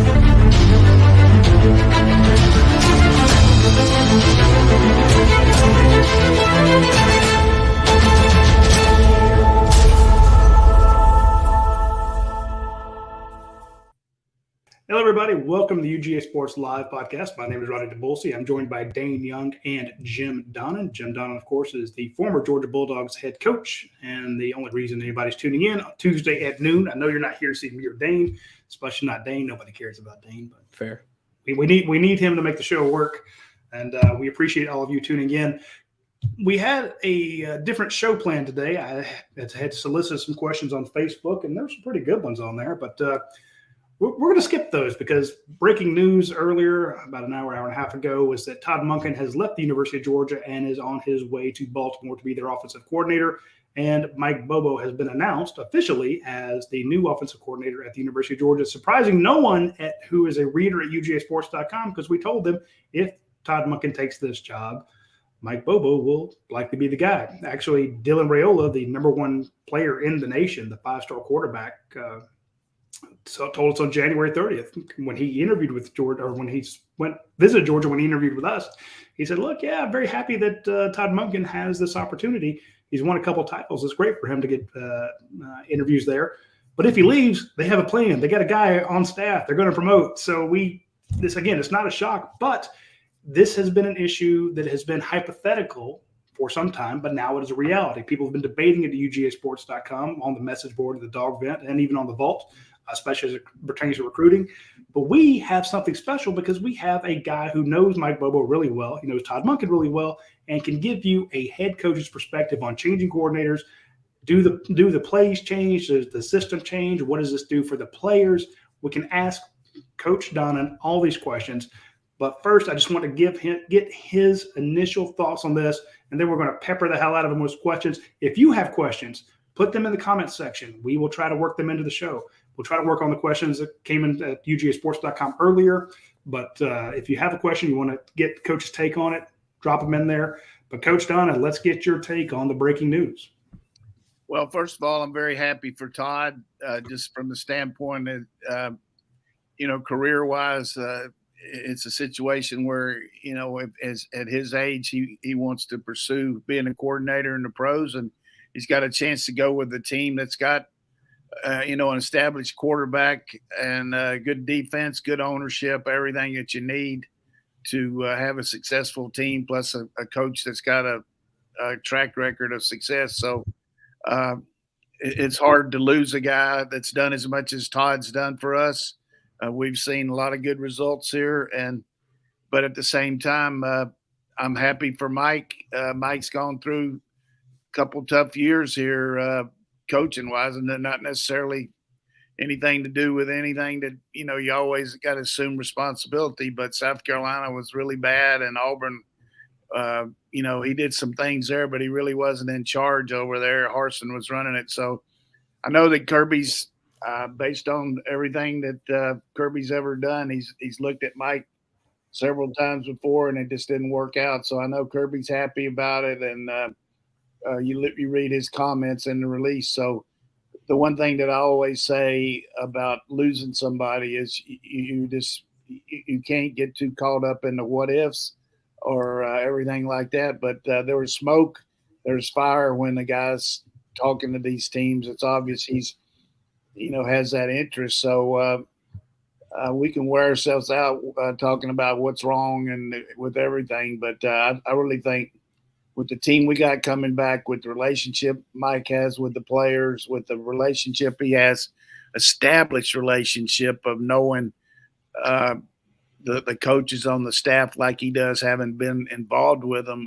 Hello, everybody. Welcome to the UGA Sports Live podcast. My name is Radi Nabulsi. I'm joined by Dayne Young and Jim Donnan. Jim Donnan, of course, is the former Georgia Bulldogs head coach, and the only reason anybody's tuning in on Tuesday at noon. I know you're not here to see me or Dayne, especially not Dayne. Nobody cares about Dayne, but fair. We need him to make the show work, and we appreciate all of you tuning in. We had a different show plan today. I had solicited some questions on Facebook, and there's some pretty good ones on there, but we're going to skip those because breaking news earlier, about an hour and a half ago, was that Todd Monken has left the University of Georgia and is on his way to Baltimore to be their offensive coordinator. And Mike Bobo has been announced officially as the new offensive coordinator at the University of Georgia, surprising no one who is a reader at UGASports.com, because we told them if Todd Monken takes this job, Mike Bobo will likely be the guy. Actually, Dylan Raiola, the number one player in the nation, the five-star quarterback, told us on January 30th when he interviewed with Georgia, or when he visited Georgia, when he interviewed with us, he said, look, yeah, I'm very happy that Todd Monken has this opportunity. He's won a couple titles. It's great for him to get interviews there. But if he leaves, they have a plan. They got a guy on staff. They're going to promote. So this, again, it's not a shock, but this has been an issue that has been hypothetical for some time, but now it is a reality. People have been debating it at UGASports.com, on the message board of the Dog Vent, and even on the Vault, especially as it pertains to recruiting. But we have something special because we have a guy who knows Mike Bobo really well. He knows Todd Monken really well and can give you a head coach's perspective on changing coordinators. Do the plays change? Does the system change? What does this do for the players? We can ask Coach Donnan all these questions. But first, I just want to get his initial thoughts on this, and then we're going to pepper the hell out of him with questions. If you have questions, put them in the comments section. We will try to work them into the show. We'll try to work on the questions that came in at UGASports.com earlier. But if you have a question, you want to get Coach's take on it, drop them in there. But Coach Donnan, let's get your take on the breaking news. Well, first of all, I'm very happy for Todd, just from the standpoint that, career-wise, it's a situation where, at his age, he wants to pursue being a coordinator in the pros, and he's got a chance to go with a team that's got, an established quarterback and good defense, good ownership, everything that you need to have a successful team, plus a coach that's got a track record of success. So it's hard to lose a guy that's done as much as Todd's done for us. We've seen a lot of good results here, but at the same time, I'm happy for Mike. Mike's gone through a couple tough years here, coaching-wise, and they're not necessarily anything to do with anything that, you always got to assume responsibility. But South Carolina was really bad, and Auburn, he did some things there, but he really wasn't in charge over there. Harsin was running it. So I know that Kirby's based on everything that Kirby's ever done, he's looked at Mike several times before, and it just didn't work out. So I know Kirby's happy about it, and you read his comments in the release. So the one thing that I always say about losing somebody is you can't get too caught up in the what ifs or everything like that. But there was smoke, there's fire when the guy's talking to these teams. It's obvious he's has that interest. So we can wear ourselves out talking about what's wrong and with everything. But I really think with the team we got coming back, with the relationship Mike has with the players, with the relationship he has, established relationship of knowing the coaches on the staff like he does, having been involved with them.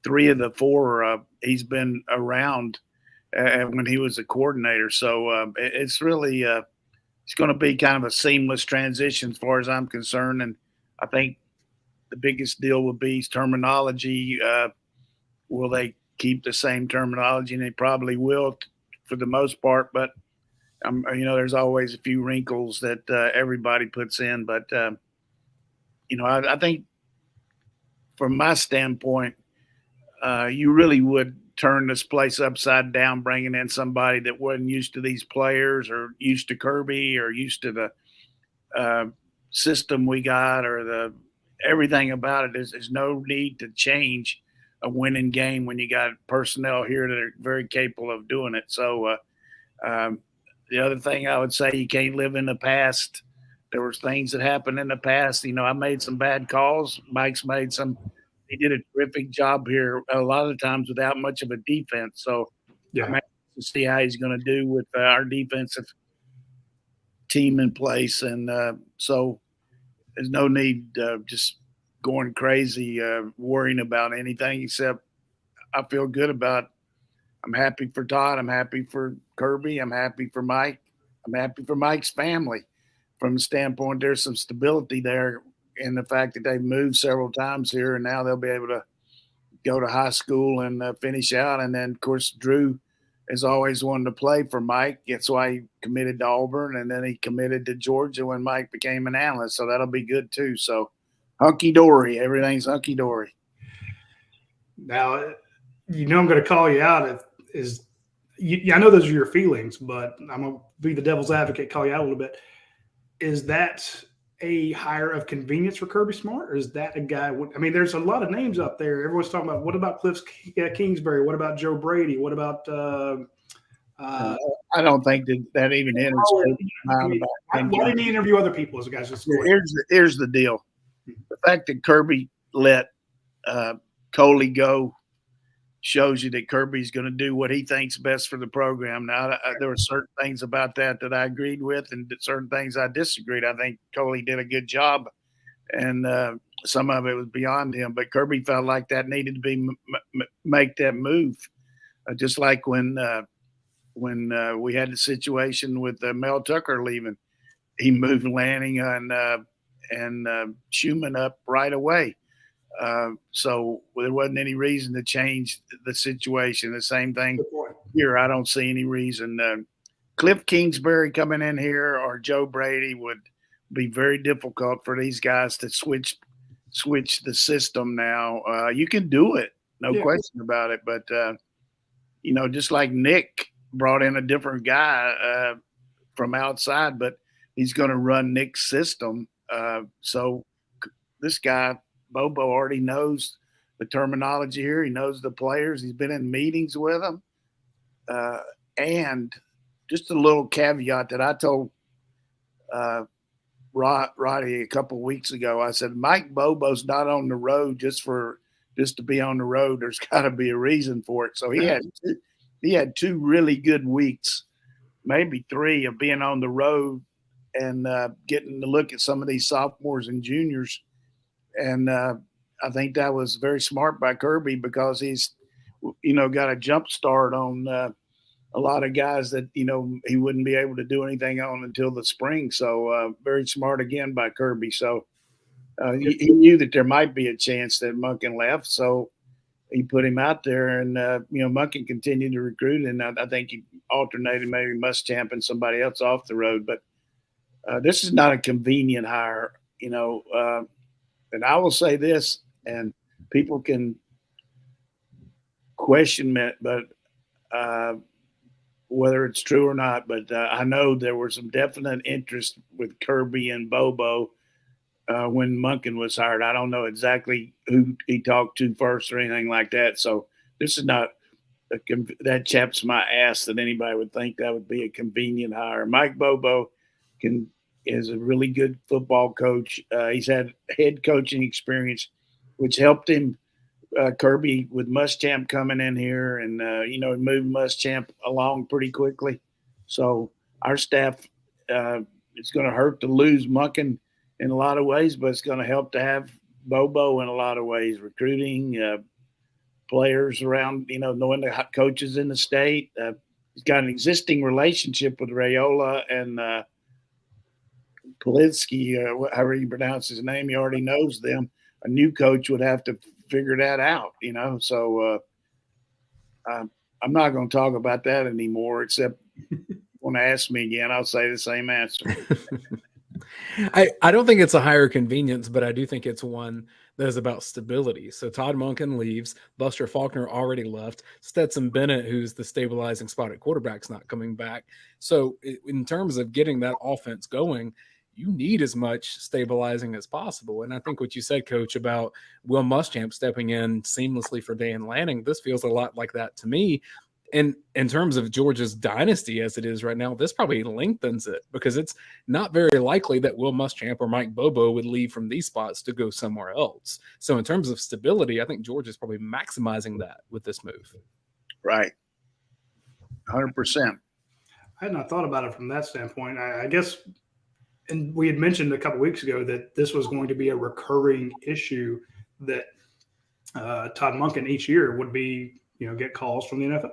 3 of the 4 he's been around when he was a coordinator. So it's really it's going to be kind of a seamless transition as far as I'm concerned. And I think the biggest deal will be terminology. Will they keep the same terminology? And they probably will for the most part. But, there's always a few wrinkles that everybody puts in. But, I think from my standpoint, you really would turn this place upside down, bringing in somebody that wasn't used to these players or used to Kirby or used to the system we got or everything about it is there's no need to change a winning game when you got personnel here that are very capable of doing it. So the other thing I would say, you can't live in the past. There was things that happened in the past. I made some bad calls. Mike's made some. He did a terrific job here a lot of the times without much of a defense. So I'm anxious to see how he's going to do with our defensive team in place. And so there's no need just going crazy, worrying about anything except I feel good about. I'm happy for Todd. I'm happy for Kirby. I'm happy for Mike. I'm happy for Mike's family. From the standpoint, there's some stability there in the fact that they've moved several times here, and now they'll be able to go to high school and finish out. And then, of course, Drew has always wanted to play for Mike. That's why he committed to Auburn, and then he committed to Georgia when Mike became an analyst. So that'll be good too. So hunky-dory. Everything's hunky-dory. Now, I'm going to call you out. I know those are your feelings, but I'm going to be the devil's advocate, call you out a little bit. Is that a hire of convenience for Kirby Smart, or is that a guy? There's a lot of names up there. Everyone's talking about, what about Cliff Kingsbury? What about Joe Brady? What about I don't think that even enters. Why didn't he interview other people as a guy? Here's the deal. The fact that Kirby let Coley go shows you that Kirby's going to do what he thinks best for the program. Now, there were certain things about that I agreed with, and certain things I disagreed. I think Coley did a good job, and some of it was beyond him. But Kirby felt like that needed to be make that move, just like when we had the situation with Mel Tucker leaving, he moved Lanning and Schumann up right away. So there wasn't any reason to change the situation. The same thing here. I don't see any reason. Cliff Kingsbury coming in here or Joe Brady would be very difficult for these guys to switch the system now. You can do it, no question about it. But, just like Nick brought in a different guy from outside, but he's going to run Nick's system. So this guy, Bobo, already knows the terminology here. He knows the players. He's been in meetings with them. And just a little caveat that I told Radi a couple of weeks ago. I said, Mike Bobo's not on the road just to be on the road. There's got to be a reason for it. So he had 2 really good weeks, maybe 3, of being on the road and getting to look at some of these sophomores and juniors. And I think that was very smart by Kirby because he's, got a jump start on a lot of guys that, he wouldn't be able to do anything on until the spring. So very smart again by Kirby. So he knew that there might be a chance that Monken left. So he put him out there, and, Monken continued to recruit. And I think he alternated maybe Muschamp and somebody else off the road. But this is not a convenient hire, And I will say this, and people can question it, but whether it's true or not, but I know there was some definite interest with Kirby and Bobo when Monken was hired. I don't know exactly who he talked to first or anything like that. So this is not that chaps my ass that anybody would think that would be a convenient hire. Mike Bobo is a really good football coach. He's had head coaching experience, which helped him. Kirby with Muschamp coming in here and, moved Muschamp along pretty quickly. So our staff, it's going to hurt to lose Monken in a lot of ways, but it's going to help to have Bobo in a lot of ways, recruiting players around, knowing the coaches in the state. He's got an existing relationship with Rayola and Politsky, however you pronounce his name. He already knows them. A new coach would have to figure that out, So I'm not going to talk about that anymore, except when they ask me again, I'll say the same answer. I don't think it's a higher convenience, but I do think it's one that is about stability. So Todd Monken leaves. Buster Faulkner already left. Stetson Bennett, who's the stabilizing spot at quarterback, is not coming back. So in terms of getting that offense going, you need as much stabilizing as possible. And I think what you said, Coach, about Will Muschamp stepping in seamlessly for Dan Lanning, this feels a lot like that to me. And in terms of Georgia's dynasty as it is right now, this probably lengthens it because it's not very likely that Will Muschamp or Mike Bobo would leave from these spots to go somewhere else. So in terms of stability, I think Georgia's probably maximizing that with this move. Right. 100%. I had not thought about it from that standpoint. I guess, and we had mentioned a couple of weeks ago that this was going to be a recurring issue that Todd Monken each year would be, get calls from the NFL.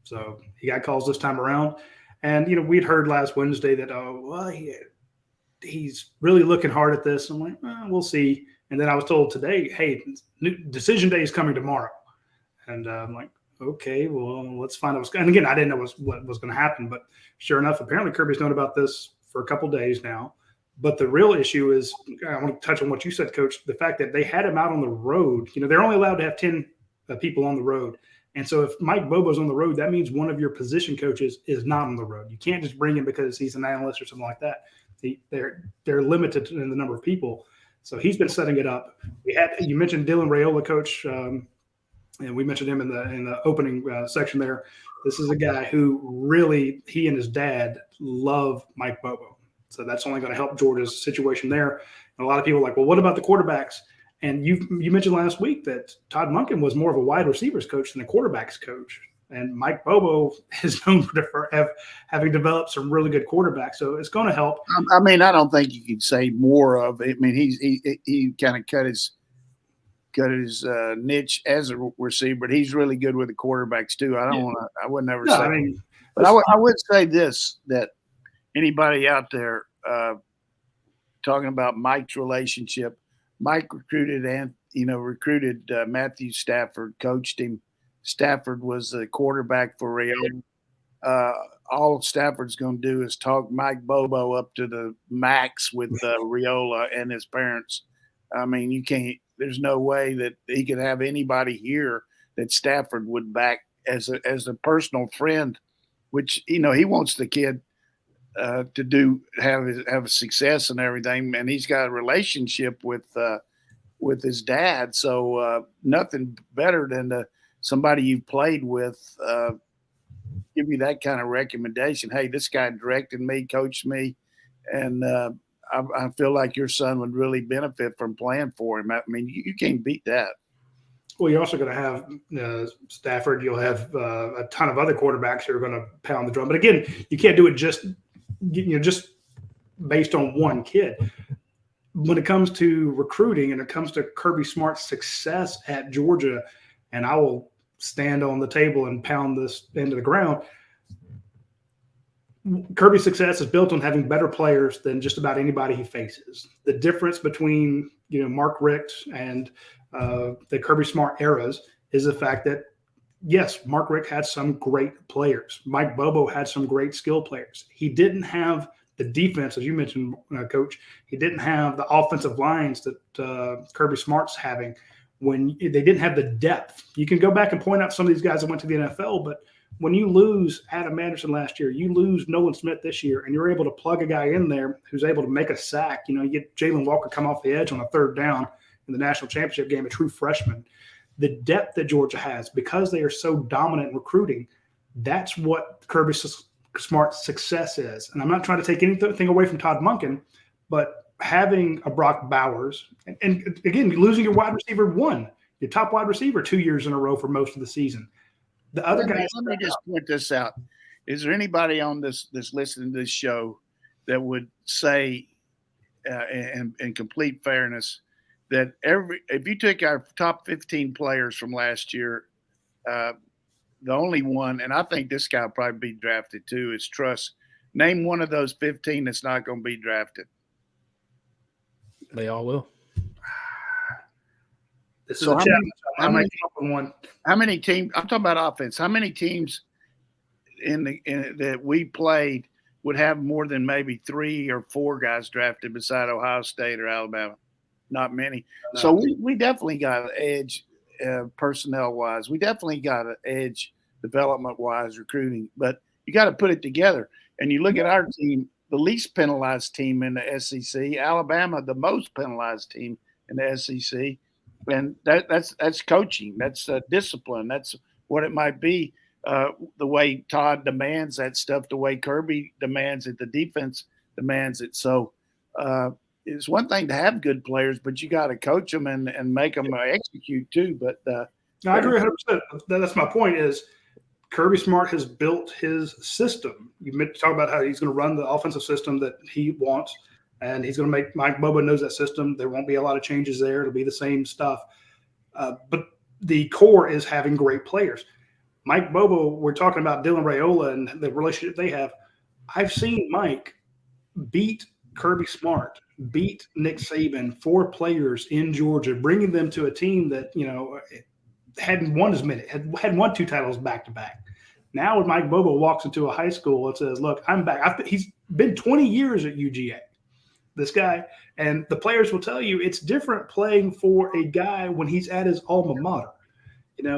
So he got calls this time around. And, we'd heard last Wednesday that, he's really looking hard at this. I'm like, we'll see. And then I was told today, hey, decision day is coming tomorrow. And I'm like, okay, well, let's find out what's going on. And again, I didn't know what was going to happen. But sure enough, apparently Kirby's known about this for a couple of days now. But the real issue is, I want to touch on what you said, Coach, the fact that they had him out on the road. They're only allowed to have 10 people on the road. And so if Mike Bobo's on the road, that means one of your position coaches is not on the road. You can't just bring him because he's an analyst or something like that. They're limited in the number of people. So he's been setting it up. You mentioned Dylan Raiola, Coach, and we mentioned him in the opening section there. This is a guy who really, he and his dad love Mike Bobo. So that's only going to help Georgia's situation there. And a lot of people are like, well, what about the quarterbacks? And you mentioned last week that Todd Monken was more of a wide receivers coach than a quarterbacks coach. And Mike Bobo is known for having developed some really good quarterbacks. So it's going to help. I mean, I don't think you could say more of it. I mean, he kind of cut his niche as a receiver, but he's really good with the quarterbacks too. I would never say. But I would say this, that anybody out there talking about Mike's relationship, Mike recruited Matthew Stafford, coached him. Stafford was the quarterback for Raiola. All Stafford's going to do is talk Mike Bobo up to the max with Raiola and his parents. I mean, there's no way that he could have anybody here that Stafford would back as a personal friend, which, he wants the kid to have success and everything. And he's got a relationship with his dad. So nothing better than somebody you've played with give you that kind of recommendation. Hey, this guy directed me, coached me, and I feel like your son would really benefit from playing for him. I mean, you can't beat that. Well, you're also going to have Stafford. You'll have a ton of other quarterbacks who are going to pound the drum. But again, you can't do it just based on one kid. When it comes to recruiting and it comes to Kirby Smart's success at Georgia, and I will stand on the table and pound this into the ground, Kirby's success is built on having better players than just about anybody he faces. The difference between Mark Richt and the Kirby Smart eras is the fact that, yes, Mark Richt had some great players. Mike Bobo had some great skill players. He didn't have the defense, as you mentioned, Coach. He didn't have the offensive lines that Kirby Smart's having. When they didn't have the depth. You can go back and point out some of these guys that went to the NFL, but when you lose Adam Anderson last year, you lose Nolan Smith this year, and you're able to plug a guy in there who's able to make a sack. You get Jalen Walker come off the edge on a third down in the national championship game, a true freshman. The depth that Georgia has, because they are so dominant in recruiting, that's what Kirby Smart's success is. And I'm not trying to take anything away from Todd Monken, but having a Brock Bowers, and again, losing your wide receiver your top wide receiver 2 years in a row for most of the season. The other guys. Let me just point this out. Is there anybody on this that's listening to this show that would say, in complete fairness, that if you take our top 15 players from last year, the only one, and I think this guy will probably be drafted too, is Truss. Name one of those 15 that's not going to be drafted. They all will. This is a challenge. How many teams? I'm talking about offense. How many teams that we played would have more than maybe 3 or 4 guys drafted beside Ohio State or Alabama? Not many. No. So we definitely got an edge personnel-wise. We definitely got an edge development-wise, recruiting. But you got to put it together. And you look at our team, the least penalized team in the SEC. Alabama, the most penalized team in the SEC. And that's coaching. That's discipline. That's what it might be. The way Todd demands that stuff, the way Kirby demands it, the defense demands it. So it's one thing to have good players, but you got to coach them and make them execute too. But I agree 100%. That's my point is Kirby Smart has built his system. You talk about how he's going to run the offensive system that he wants, and he's going to make Mike Bobo knows that system. There won't be a lot of changes there. It'll be the same stuff. But the core is having great players. Mike Bobo, we're talking about Dylan Raiola and the relationship they have. I've seen Mike beat Kirby Smart, beat Nick Saban, 4 players in Georgia, bringing them to a team that, hadn't won as many, had won 2 titles back to back. Now when Mike Bobo walks into a high school and says, look, I'm back. He's been 20 years at UGA, this guy. And the players will tell you it's different playing for a guy when he's at his alma mater.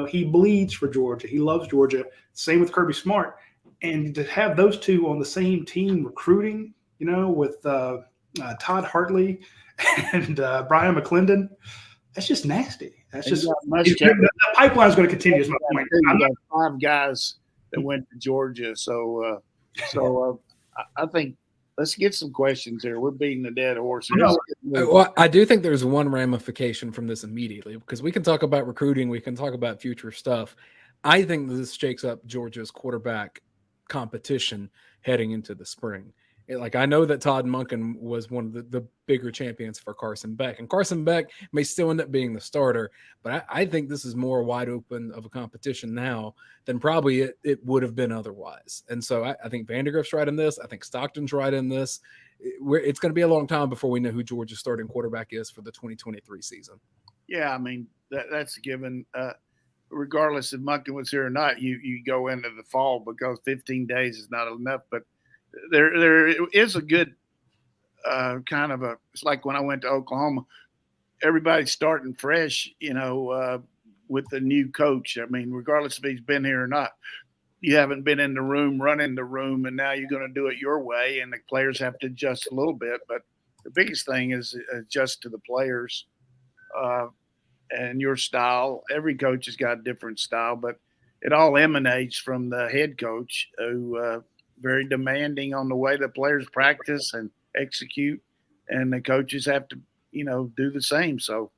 He bleeds for Georgia. He loves Georgia. Same with Kirby Smart. And to have those two on the same team recruiting, with Todd Hartley and Brian McClendon, that's just nasty. That's just the pipeline is going to continue. Is my point. I'm got 5 guys that went to Georgia, so I think let's get some questions here. We're beating the dead horse. Well, I do think there's one ramification from this immediately, because we can talk about recruiting, we can talk about future stuff. I think this shakes up Georgia's quarterback competition heading into the spring. I know that Todd Monken was one of the bigger champions for Carson Beck, and Carson Beck may still end up being the starter, but I think this is more wide open of a competition now than probably it would have been otherwise. And so I think Vandegrift's right in this. I think Stockton's right in this. It's going to be a long time before we know who Georgia's starting quarterback is for the 2023 season. Yeah, I mean, that's a given. Regardless if Monken was here or not, you go into the fall because 15 days is not enough, but there is a good kind of it's like when I went to Oklahoma, everybody's starting fresh, with the new coach. I mean, regardless if he's been here or not, you haven't been in the room, running the room, and now you're going to do it your way, and the players have to adjust a little bit. But the biggest thing is adjust to the players and your style. Every coach has got a different style, but it all emanates from the head coach who very demanding on the way the players practice and execute, and the coaches have to, do the same. So,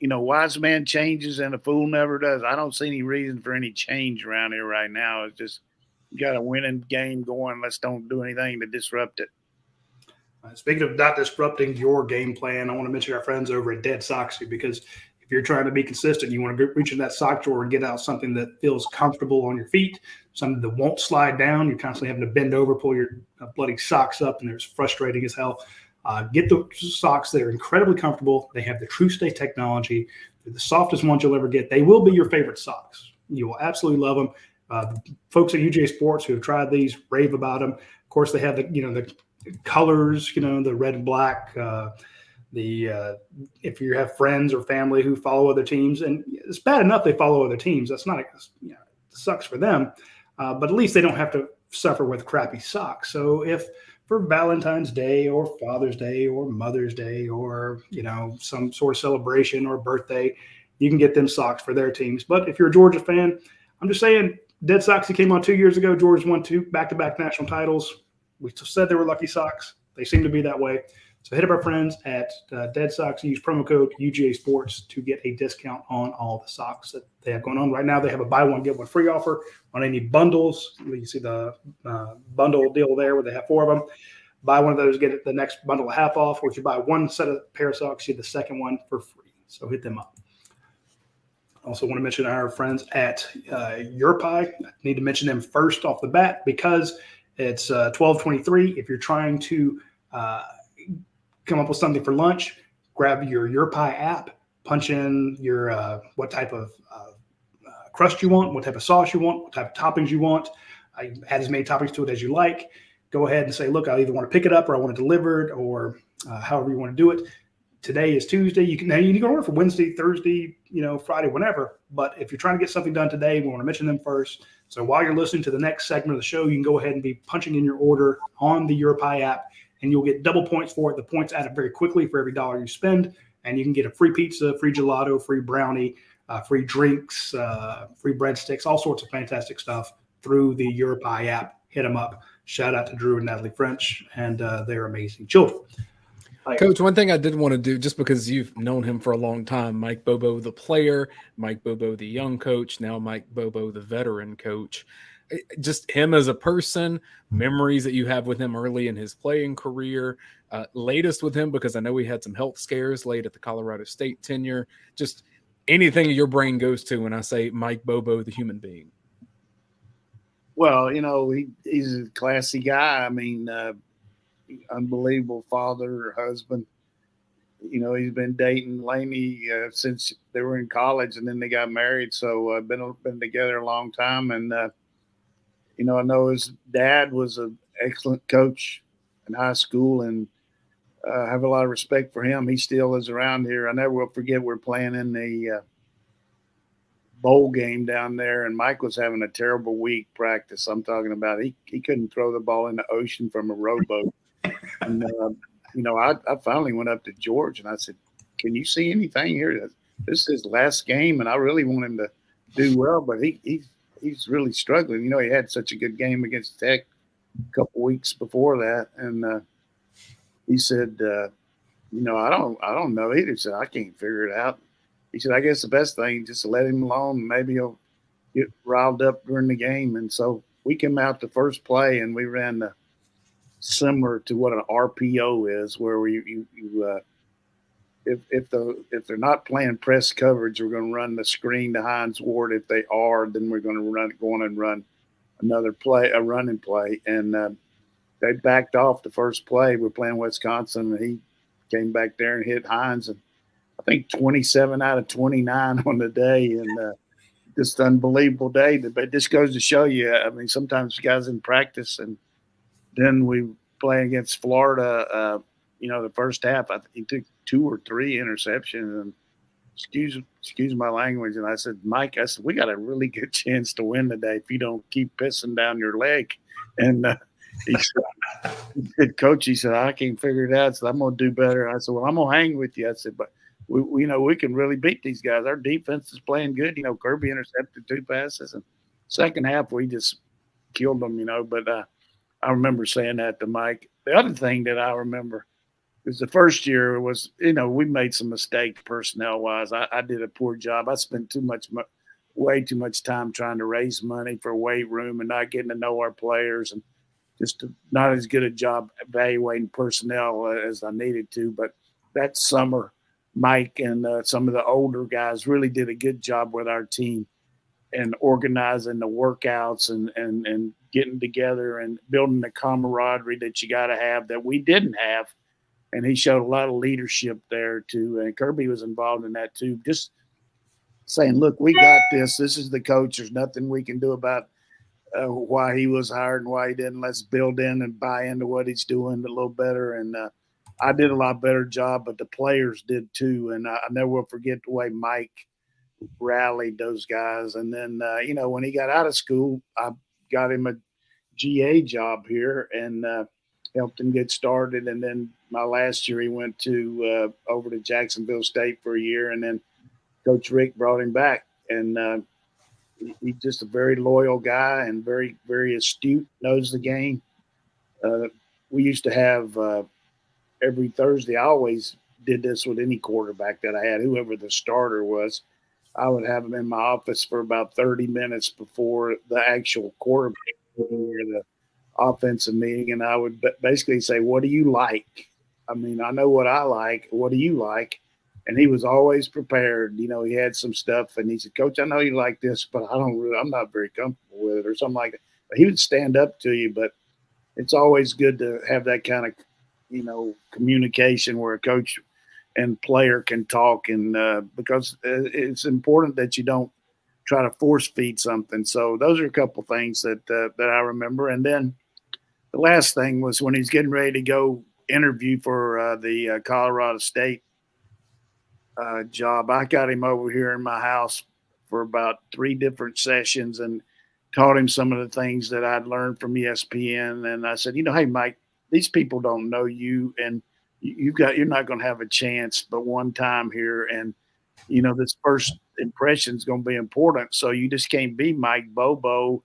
wise man changes and a fool never does. I don't see any reason for any change around here right now. It's just you got a winning game going. Let's don't do anything to disrupt it. Speaking of not disrupting your game plan, I want to mention our friends over at Dead Soxy, because if you're trying to be consistent, you want to reach in that sock drawer and get out something that feels comfortable on your feet, something that won't slide down. You're constantly having to bend over, pull your bloody socks up, and it's frustrating as hell. Get the socks that are incredibly comfortable. They have the True Stay technology. They're the softest ones you'll ever get. They will be your favorite socks. You will absolutely love them. The folks at UGASports who have tried these rave about them. Of course, they have the colors, the red and black. If you have friends or family who follow other teams, and it's bad enough they follow other teams. That's not, it sucks for them, but at least they don't have to suffer with crappy socks. So if for Valentine's Day or Father's Day or Mother's Day or, some sort of celebration or birthday, you can get them socks for their teams. But if you're a Georgia fan, I'm just saying, Dead Soxy came on 2 years ago. Georgia's won 2 back-to-back national titles. We said they were lucky socks. They seem to be that way. So hit up our friends at Dead Sox. Use promo code UGASports to get a discount on all the socks that they have going on. Right now, they have a buy one, get one free offer on any bundles. You see the bundle deal there where they have 4 of them. Buy one of those, get the next bundle half off. Or if you buy one set of pair of socks, you get the second one for free. So hit them up. Also want to mention our friends at Your Pie. I need to mention them first off the bat because it's 12/23. If you're trying to come up with something for lunch, grab your Pie app, punch in your what type of crust you want, what type of sauce you want, what type of toppings you want. Add as many toppings to it as you like. Go ahead and say, look, I either want to pick it up or I want it delivered, or however you want to do it. Today is Tuesday. You can order for Wednesday, Thursday, Friday, whenever. But if you're trying to get something done today, we want to mention them first. So while you're listening to the next segment of the show, you can go ahead and be punching in your order on the EuroPie app, and you'll get double points for it. The points add up very quickly for every dollar you spend, and you can get a free pizza, free gelato, free brownie, free drinks, free breadsticks, all sorts of fantastic stuff through the EuroPie app. Hit them up. Shout out to Drew and Natalie French, and they're amazing children. Coach, one thing I did want to do, just because you've known him for a long time, Mike Bobo, the player, Mike Bobo, the young coach, now Mike Bobo, the veteran coach, just him as a person, memories that you have with him early in his playing career, latest with him, because I know he had some health scares late at the Colorado State tenure, just anything your brain goes to when I say Mike Bobo, the human being. Well, he's a classy guy. I mean, unbelievable father, husband. He's been dating Lainey since they were in college, and then they got married. So been together a long time, and I know his dad was an excellent coach in high school, and I have a lot of respect for him. He still is around here. I never will forget we're playing in the bowl game down there, and Mike was having a terrible week practice. I'm talking about he couldn't throw the ball in the ocean from a rowboat. And, I finally went up to George and I said, "Can you see anything here? This is his last game, and I really want him to do well, but he's really struggling." He had such a good game against Tech a couple weeks before that, and he said, "I don't know either." He said, "I can't figure it out." He said, "I guess the best thing is just to let him alone. Maybe he'll get riled up during the game." And so we came out the first play, and we ran similar to what an RPO is, where if they're not playing press coverage, we're going to run the screen to Hines Ward. If they are, then we're going to go on and run another play, a running play. And they backed off the first play. We're playing Wisconsin, and he came back there and hit Hines, and I think 27 out of 29 on the day, and just unbelievable day. But this goes to show you, I mean, sometimes guys in practice, and then we play against Florida, the first half, I think he took 2 or 3 interceptions, and excuse my language. And I said, "Mike," I said, "we got a really good chance to win today if you don't keep pissing down your leg." And he said, "Coach," he said, "I can't figure it out. So I'm going to do better." I said, "Well, I'm going to hang with you." I said, "But we can really beat these guys. Our defense is playing good." Kirby intercepted 2 passes, and second half we just killed them. But I remember saying that to Mike. The other thing that I remember is the first year was, we made some mistakes personnel wise. I did a poor job. I spent way too much time trying to raise money for weight room and not getting to know our players, and just not as good a job evaluating personnel as I needed to. But that summer, Mike and some of the older guys really did a good job with our team and organizing the workouts and getting together and building the camaraderie that you got to have that we didn't have. And he showed a lot of leadership there too. And Kirby was involved in that too. Just saying, "Look, we got this. This is the coach. There's nothing we can do about why he was hired and why he didn't. Let's build in and buy into what he's doing a little better." And I did a lot better job, but the players did too. And I never will forget the way Mike rallied those guys. And then, when he got out of school, I got him a GA job here and helped him get started. And then my last year, he went to over to Jacksonville State for a year, and then Coach Rick brought him back. And he's just a very loyal guy and very, very astute, knows the game. We used to have every Thursday, I always did this with any quarterback that I had, whoever the starter was. I would have him in my office for about 30 minutes before the actual quarterback or the offensive meeting, and I would basically say, "What do you like? I mean, I know what I like. What do you like?" And he was always prepared. He had some stuff, and he said, "Coach, I know you like this, but I'm not very comfortable with it," or something like that. But he would stand up to you. But it's always good to have that kind of, communication where a coach and player can talk, and because it's important that you don't try to force feed something. So those are a couple things that I remember. And then the last thing was when he's getting ready to go interview for the Colorado State job. I got him over here in my house for about 3 different sessions and taught him some of the things that I'd learned from ESPN. And I said, hey, Mike, these people don't know you, and you're not going to have a chance but one time here. And, this first impression is going to be important. So you just can't be Mike Bobo,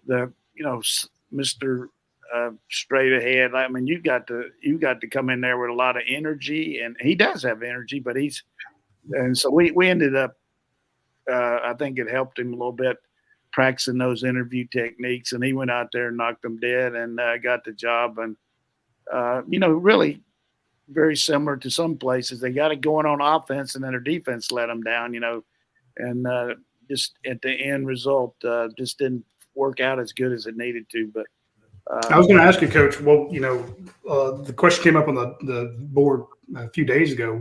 Mr. Straight ahead. I mean, you got to come in there with a lot of energy, and he does have energy, but so we ended up, I think it helped him a little bit practicing those interview techniques, and he went out there and knocked them dead and got the job. And, really very similar to some places. They got it going on offense, and then their defense let them down, and just at the end result, just didn't work out as good as it needed to. But I was going to ask you, Coach, well, the question came up on the board a few days ago.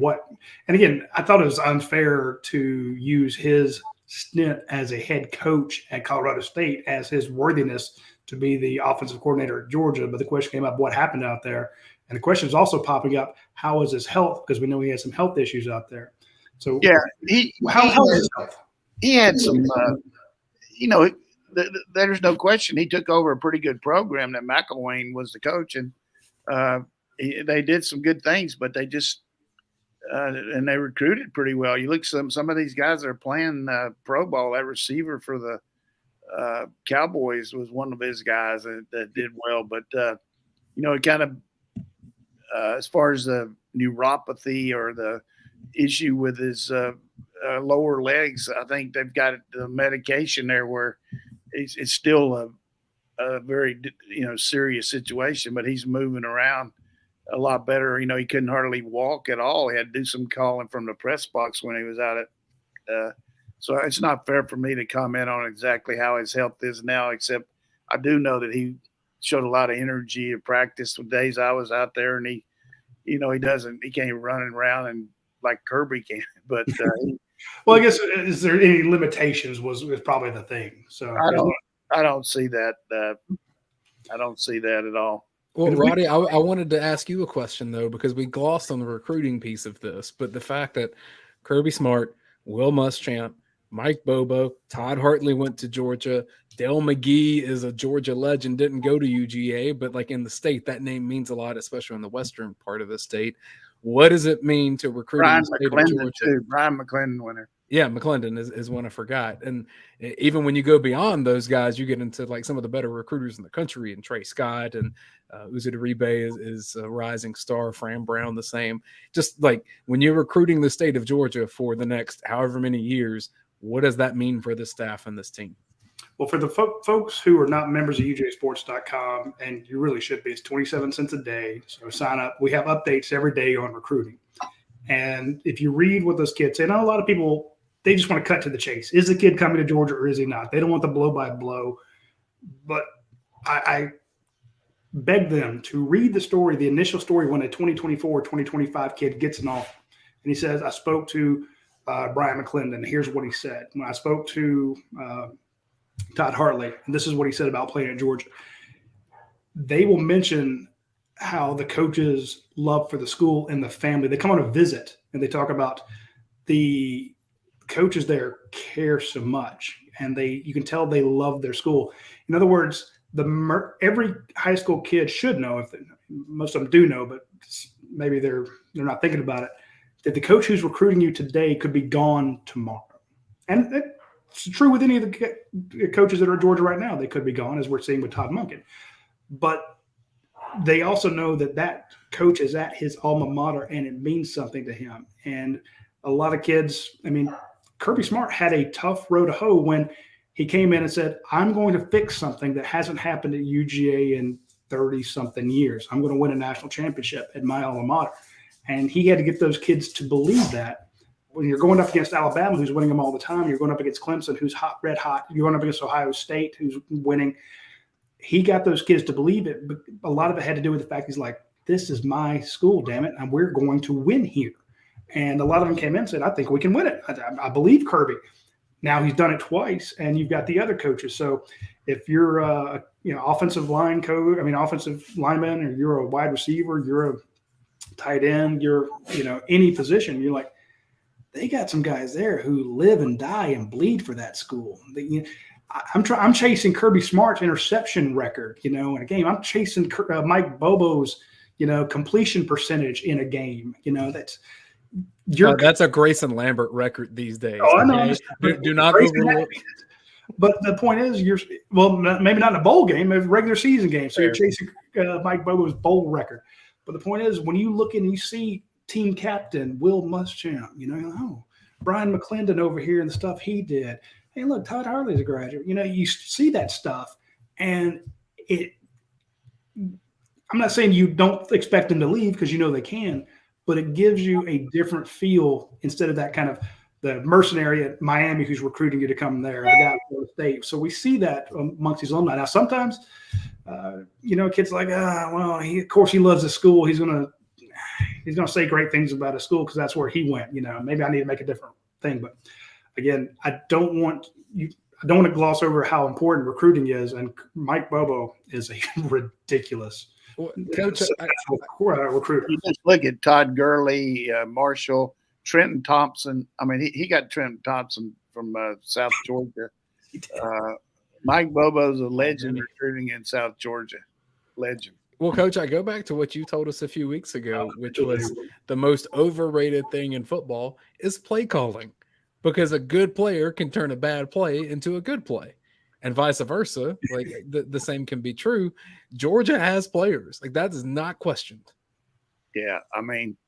And again, I thought it was unfair to use his stint as a head coach at Colorado State as his worthiness to be the offensive coordinator at Georgia. But the question came up, what happened out there? And the question is also popping up, how is his health? Because we know he had some health issues out there. So yeah, how is his health? He had some, there's no question. He took over a pretty good program that McElwain was the coach, and they did some good things, but they just and they recruited pretty well. You look some of these guys that are playing pro ball. That receiver for the Cowboys was one of his guys that did well, but it kind of as far as the neuropathy or the issue with his lower legs, I think they've got the medication there where it's still a very serious situation, but he's moving around a lot better. He couldn't hardly walk at all. He had to do some calling from the press box when he was out at so it's not fair for me to comment on exactly how his health is now, except I do know that he showed a lot of energy in practice with days I was out there, and he can't run around and like Kirby can, but well, I guess, is there any limitations was probably the thing. So I don't see that. I don't see that at all. Well, Radi, I wanted to ask you a question, though, because we glossed on the recruiting piece of this, but the fact that Kirby Smart, Will Muschamp, Mike Bobo, Todd Hartley went to Georgia, Dale McGee is a Georgia legend, didn't go to UGA, but like in the state, that name means a lot, especially in the western part of the state. What does it mean to recruit in the state of Georgia? Too. Brian McClendon winner. Yeah, McClendon is one I forgot. And even when you go beyond those guys, you get into like some of the better recruiters in the country, and Trey Scott and Uzi Deribe is a rising star, Fran Brown the same. Just like when you're recruiting the state of Georgia for the next however many years, what does that mean for the staff and this team? Well, for the folks who are not members of UGASports.com, and you really should be, it's 27 cents a day. So sign up. We have updates every day on recruiting. And if you read what those kids say, and a lot of people, they just want to cut to the chase. Is the kid coming to Georgia or is he not? They don't want the blow by blow. But I beg them to read the story, the initial story when a 2024, 2025 kid gets an offer. And he says, I spoke to Brian McClendon. Here's what he said. When I spoke to Todd Hartley, and this is what he said about playing at Georgia. They will mention how the coaches' love for the school and the family. They come on a visit and they talk about the coaches there care so much, and you can tell they love their school. In other words, every high school kid should know, most of them do know, but maybe they're not thinking about it, that the coach who's recruiting you today could be gone tomorrow. And it's true with any of the coaches that are at Georgia right now. They could be gone, as we're seeing with Todd Monken. But they also know that coach is at his alma mater, and it means something to him. And a lot of kids, Kirby Smart had a tough row to hoe when he came in and said, I'm going to fix something that hasn't happened at UGA in 30-something years. I'm going to win a national championship at my alma mater. And he had to get those kids to believe that. When you're going up against Alabama, who's winning them all the time, you're going up against Clemson, who's red hot. You're going up against Ohio State, who's winning. He got those kids to believe it, but a lot of it had to do with the fact he's like, this is my school, damn it, and we're going to win here. And a lot of them came in and said, I think we can win it. I believe Kirby. Now he's done it twice, and you've got the other coaches. So if you're offensive line coach, offensive lineman, or you're a wide receiver, you're a tight end, you're any position, you're like, they got some guys there who live and die and bleed for that school. I'm chasing Kirby Smart's interception record, in a game. I'm chasing Mike Bobo's, completion percentage in a game. That's a Grayson Lambert record these days. Oh, I know. Okay? Do not overlook. But the point is, maybe not in a bowl game, a regular season game. So you're chasing Mike Bobo's bowl record. But the point is, when you look and you see team captain Will Muschamp, Brian McClendon over here and the stuff he did. Hey, look, Todd Harley's a graduate. You see that stuff, and I'm not saying you don't expect them to leave because they can, but it gives you a different feel instead of that kind of the mercenary at Miami who's recruiting you to come there, the guy at Florida State. So we see that amongst these alumni. Now, sometimes, kids like, of course he loves the school. He's gonna say great things about his school because that's where he went. Maybe I need to make a different thing. But again, I don't want to gloss over how important recruiting is. And Mike Bobo is a ridiculous recruiter. You just look at Todd Gurley, Marshall, Trenton Thompson. I mean, he got Trenton Thompson from South Georgia. Mike Bobo's a legend recruiting in South Georgia. Legend. Well, Coach, I go back to what you told us a few weeks ago, which was the most overrated thing in football is play calling, because a good player can turn a bad play into a good play, and vice versa. Like the same can be true. Georgia has players. Like, that is not questioned. Yeah, I mean,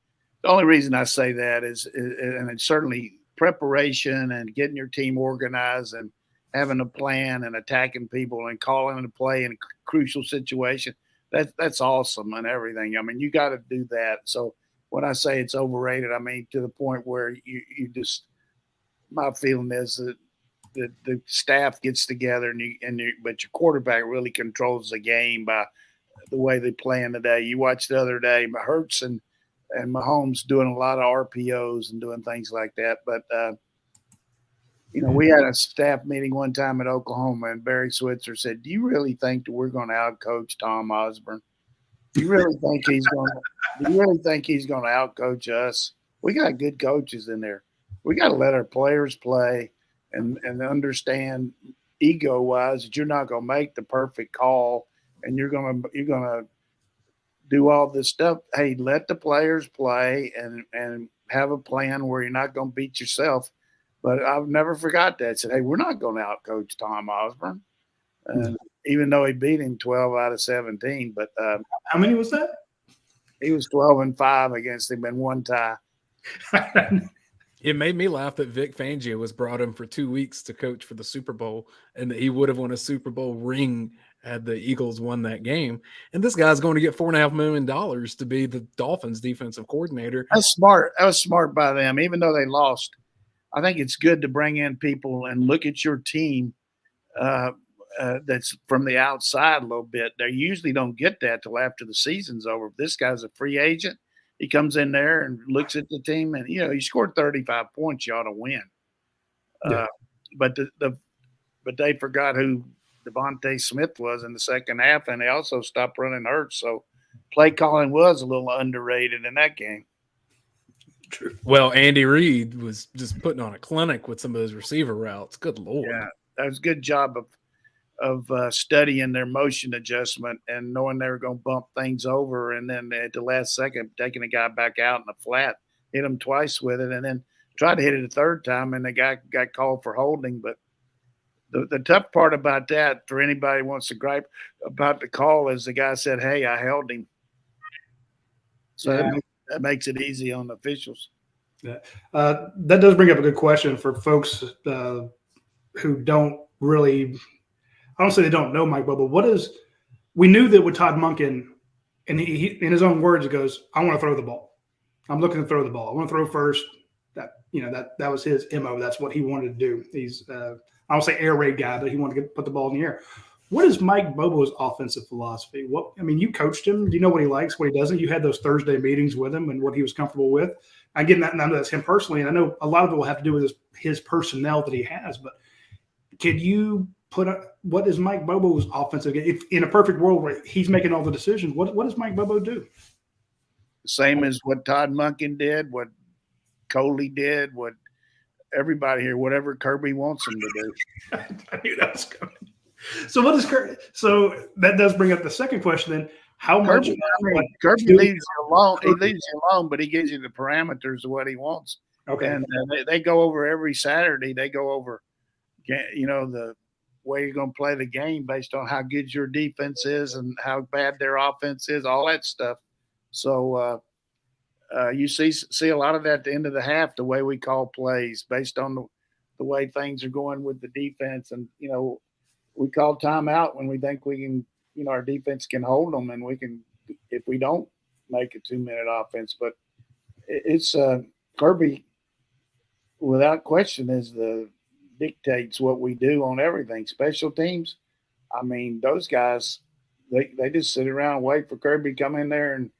the only reason I say that is and it's certainly preparation and getting your team organized and having a plan and attacking people and calling a play in a crucial situation. That's awesome and everything. I mean, you got to do that. So when I say it's overrated, I mean to the point where you just – my feeling is that the staff gets together but your quarterback really controls the game by the way they play in today. You watched the other day, Hurts and Mahomes doing a lot of RPOs and doing things like that. But, we had a staff meeting one time at Oklahoma, and Barry Switzer said, "Do you really think that we're going to outcoach Tom Osborne? Do you really think he's going to outcoach us? We got good coaches in there. We got to let our players play and understand ego-wise that you're not going to make the perfect call, and you're going to do all this stuff. Hey, let the players play and have a plan where you're not going to beat yourself." But I've never forgot that. I said, hey, we're not going to outcoach Tom Osborne, even though he beat him 12 out of 17. But how many was that? He was 12-5 against him in one tie. It made me laugh that Vic Fangio was brought in for 2 weeks to coach for the Super Bowl, and that he would have won a Super Bowl ring had the Eagles won that game. And this guy's going to get $4.5 million to be the Dolphins defensive coordinator. That's smart. That was smart by them, even though they lost. I think it's good to bring in people and look at your team that's from the outside a little bit. They usually don't get that till after the season's over. This guy's a free agent. He comes in there and looks at the team, and you scored 35 points, you ought to win. Yeah. But they forgot who Devontae Smith was in the second half, and they also stopped running Hurts. So play calling was a little underrated in that game. True. Well, Andy Reid was just putting on a clinic with some of those receiver routes. Good Lord. Yeah, that was a good job of studying their motion adjustment and knowing they were going to bump things over, and then at the last second taking the guy back out in the flat, hit him twice with it, and then tried to hit it a third time, and the guy got called for holding. But the tough part about that, for anybody who wants to gripe about the call, is the guy said, hey, I held him. So that makes it easy on the officials. Yeah. That does bring up a good question for folks who don't really – I don't say they don't know Mike Bobo. We knew that with Todd Monken, and he in his own words, he goes, I want to throw the ball. I'm looking to throw the ball. I want to throw first. That was his MO. That's what he wanted to do. He's I don't say air raid guy, but he wanted to put the ball in the air. What is Mike Bobo's offensive philosophy? You coached him. Do you know what he likes, what he doesn't? You had those Thursday meetings with him and what he was comfortable with. Again, I know that's him personally, and I know a lot of it will have to do with his personnel that he has. But could you what is Mike Bobo's offensive game? If in a perfect world where he's making all the decisions, what does Mike Bobo do? Same as what Todd Monken did, what Coley did, what everybody here, whatever Kirby wants them to do. I knew that was coming. So what is Kirby? So that does bring up the second question then. How much? Kirby leaves you alone. He leaves you alone, but he gives you the parameters of what he wants. Okay. And they go over every Saturday. They go over, the way you're going to play the game based on how good your defense is and how bad their offense is, all that stuff. So you see a lot of that at the end of the half, the way we call plays based on the way things are going with the defense. And, we call timeout when we think we can, our defense can hold them, and we can, if we don't make a 2-minute offense. But it's Kirby, without question, dictates what we do on everything. Special teams, I mean, those guys, they just sit around and wait for Kirby to come in there and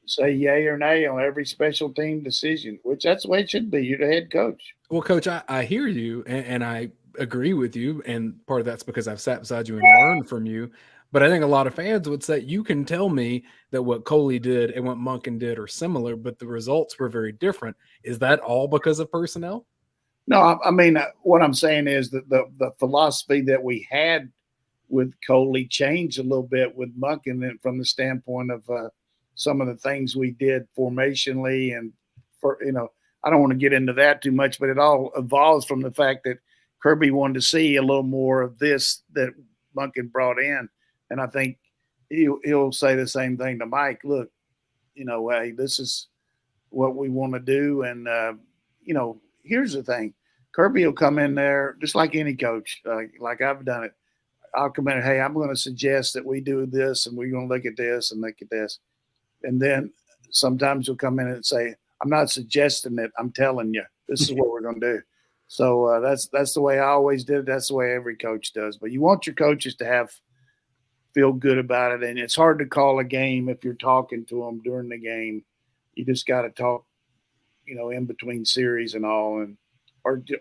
say yay or nay on every special team decision, which that's the way it should be. You're the head coach. Well, Coach, I hear you, and I agree with you, and part of that's because I've sat beside you and learned from you. But I think a lot of fans would say, you can tell me that what Coley did and what Monken did are similar, but the results were very different. Is that all because of personnel? No, I mean, what I'm saying is that the philosophy that we had with Coley changed a little bit with Monken, and from the standpoint of some of the things we did formationally. And, I don't want to get into that too much, but it all evolves from the fact that Kirby wanted to see a little more of this that Monken brought in. And I think he'll say the same thing to Mike. Look, hey, this is what we want to do. And, here's the thing. Kirby will come in there just like any coach, like I've done it. I'll come in and, hey, I'm going to suggest that we do this, and we're going to look at this and look at this. And then sometimes he'll come in and say, I'm not suggesting it. I'm telling you, this is what we're going to do. So that's the way I always did it. That's the way every coach does. But you want your coaches to feel good about it. And it's hard to call a game if you're talking to them during the game. You just got to talk, in between series and all, and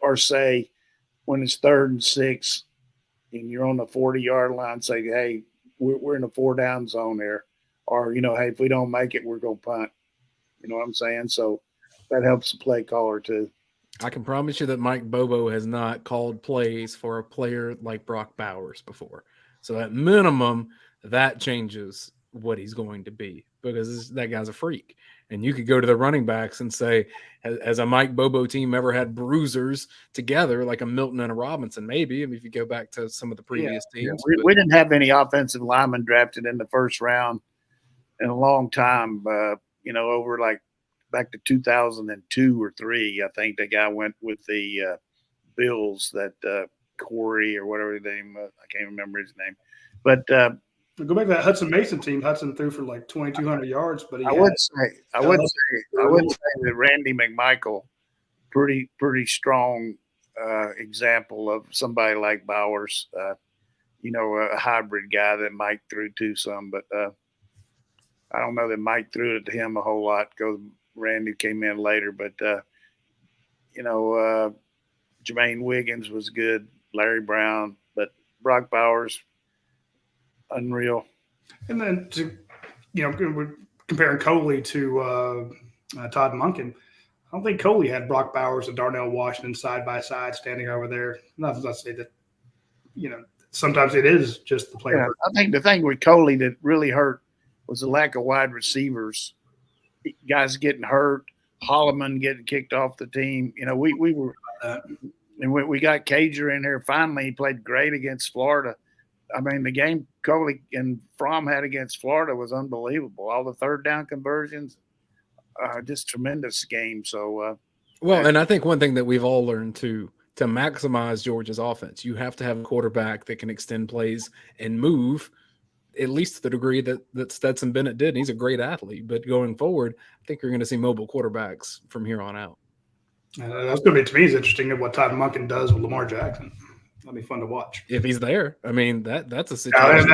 or say when it's 3rd and 6 and you're on the 40-yard line, say, hey, we're in the 4-down zone here. Or, hey, if we don't make it, we're going to punt. You know what I'm saying? So that helps the play caller too. I can promise you that Mike Bobo has not called plays for a player like Brock Bowers before. So at minimum, that changes what he's going to be, because that guy's a freak. And you could go to the running backs and say, has a Mike Bobo team ever had bruisers together like a Milton and a Robinson? Maybe. I mean, if you go back to some of the previous teams. We didn't have any offensive linemen drafted in the first round in a long time, over like back to 2002 or 3. I think the guy went with the Bills, that Corey or whatever his name was. I can't remember his name. But go back to that Hudson Mason team. Hudson threw for like 2,200 yards, but I would say that Randy McMichael, pretty strong example of somebody like Bowers. A hybrid guy that Mike threw to some, but I don't know that Mike threw it to him a whole lot because Randy came in later. But Jermaine Wiggins was good, Larry Brown, but Brock Bowers, unreal. And then we're comparing Coley to Todd Monken. I don't think Coley had Brock Bowers and Darnell Washington side by side standing over there. Not to say that, sometimes it is just the player. Yeah, I think the thing with Coley that really hurt was the lack of wide receivers. Guys getting hurt, Holloman getting kicked off the team. We were and we got Cager in here. Finally, he played great against Florida. I mean, the game Coley and Fromm had against Florida was unbelievable. All the 3rd down conversions, just tremendous game. So, and I think one thing that we've all learned to maximize Georgia's offense, you have to have a quarterback that can extend plays and move, at least to the degree that Stetson Bennett did. He's a great athlete, but going forward, I think you're going to see mobile quarterbacks from here on out. That's going to be, to me, is interesting of what Todd Monken does with Lamar Jackson. That'll be fun to watch if he's there. I mean, that's a situation.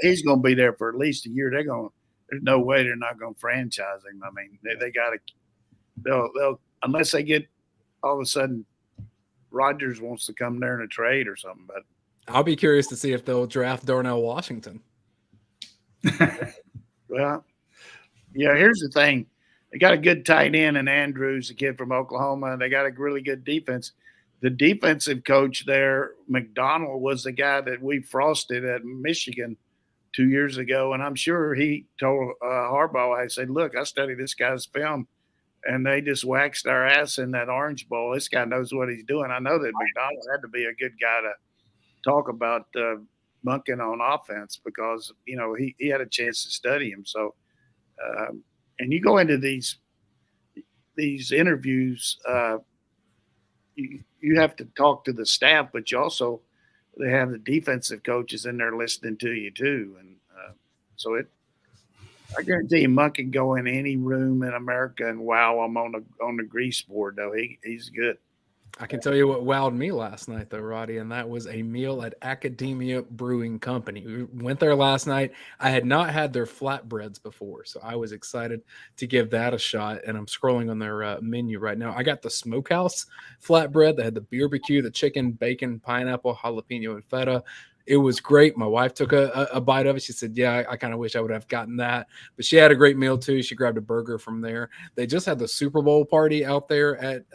He's going to be there for at least a year. There's no way they're not going to franchise him. I mean, they got to. They'll unless they get all of a sudden Rodgers wants to come there in a trade or something. But I'll be curious to see if they'll draft Darnell Washington. Well, yeah. Here's the thing. They got a good tight end in Andrews, a kid from Oklahoma, and they got a really good defense. The defensive coach there, McDonald, was the guy that we frosted at Michigan 2 years ago, and I'm sure he told Harbaugh, I said, look, I studied this guy's film, and they just waxed our ass in that Orange Bowl. This guy knows what he's doing. I know that McDonald had to be a good guy to talk about Monken on offense because, he had a chance to study him. So, and you go into these interviews, you have to talk to the staff, but they have the defensive coaches in there listening to you too. And I guarantee you, Monk can go in any room in America and wow them on the grease board. Though he's good. I can tell you what wowed me last night, though, Roddy, and that was a meal at Academia Brewing Company. We went there last night. I had not had their flatbreads before, so I was excited to give that a shot, and I'm scrolling on their menu right now. I got the smokehouse flatbread that had the barbecue, the chicken, bacon, pineapple, jalapeno, and feta. It was great. My wife took a bite of it. She said, yeah, I kind of wish I would have gotten that. But she had a great meal, too. She grabbed a burger from there. They just had the Super Bowl party out there at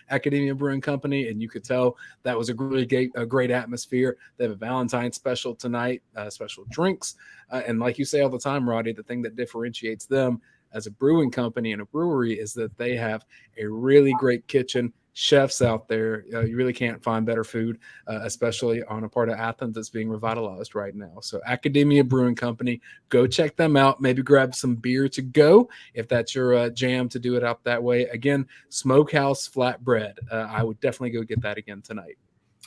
Academia Brewing Company, and you could tell that was a great atmosphere. They have a Valentine's special tonight, special drinks. And like you say all the time, Roddy, the thing that differentiates them as a brewing company and a brewery is that they have a really great kitchen. Chefs out there, you really can't find better food, especially on a part of Athens that's being revitalized right now. So Academia Brewing Company, go check them out. Maybe grab some beer to go if that's your jam to do it out that way. Again, Smokehouse Flatbread. I would definitely go get that again tonight.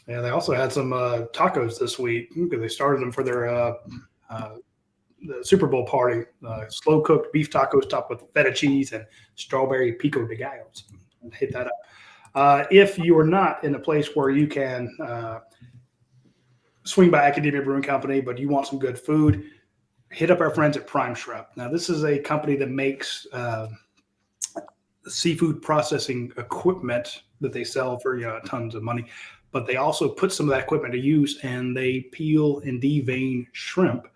Yeah, they also had some tacos this week because they started them for their the Super Bowl party. Slow cooked beef tacos topped with feta cheese and strawberry pico de gallos. Hit that up. If you are not in a place where you can swing by Academia Brewing Company, but you want some good food, hit up our friends at Prime Shrimp. Now, this is a company that makes seafood processing equipment that they sell for tons of money, but they also put some of that equipment to use, and they peel and devein shrimp,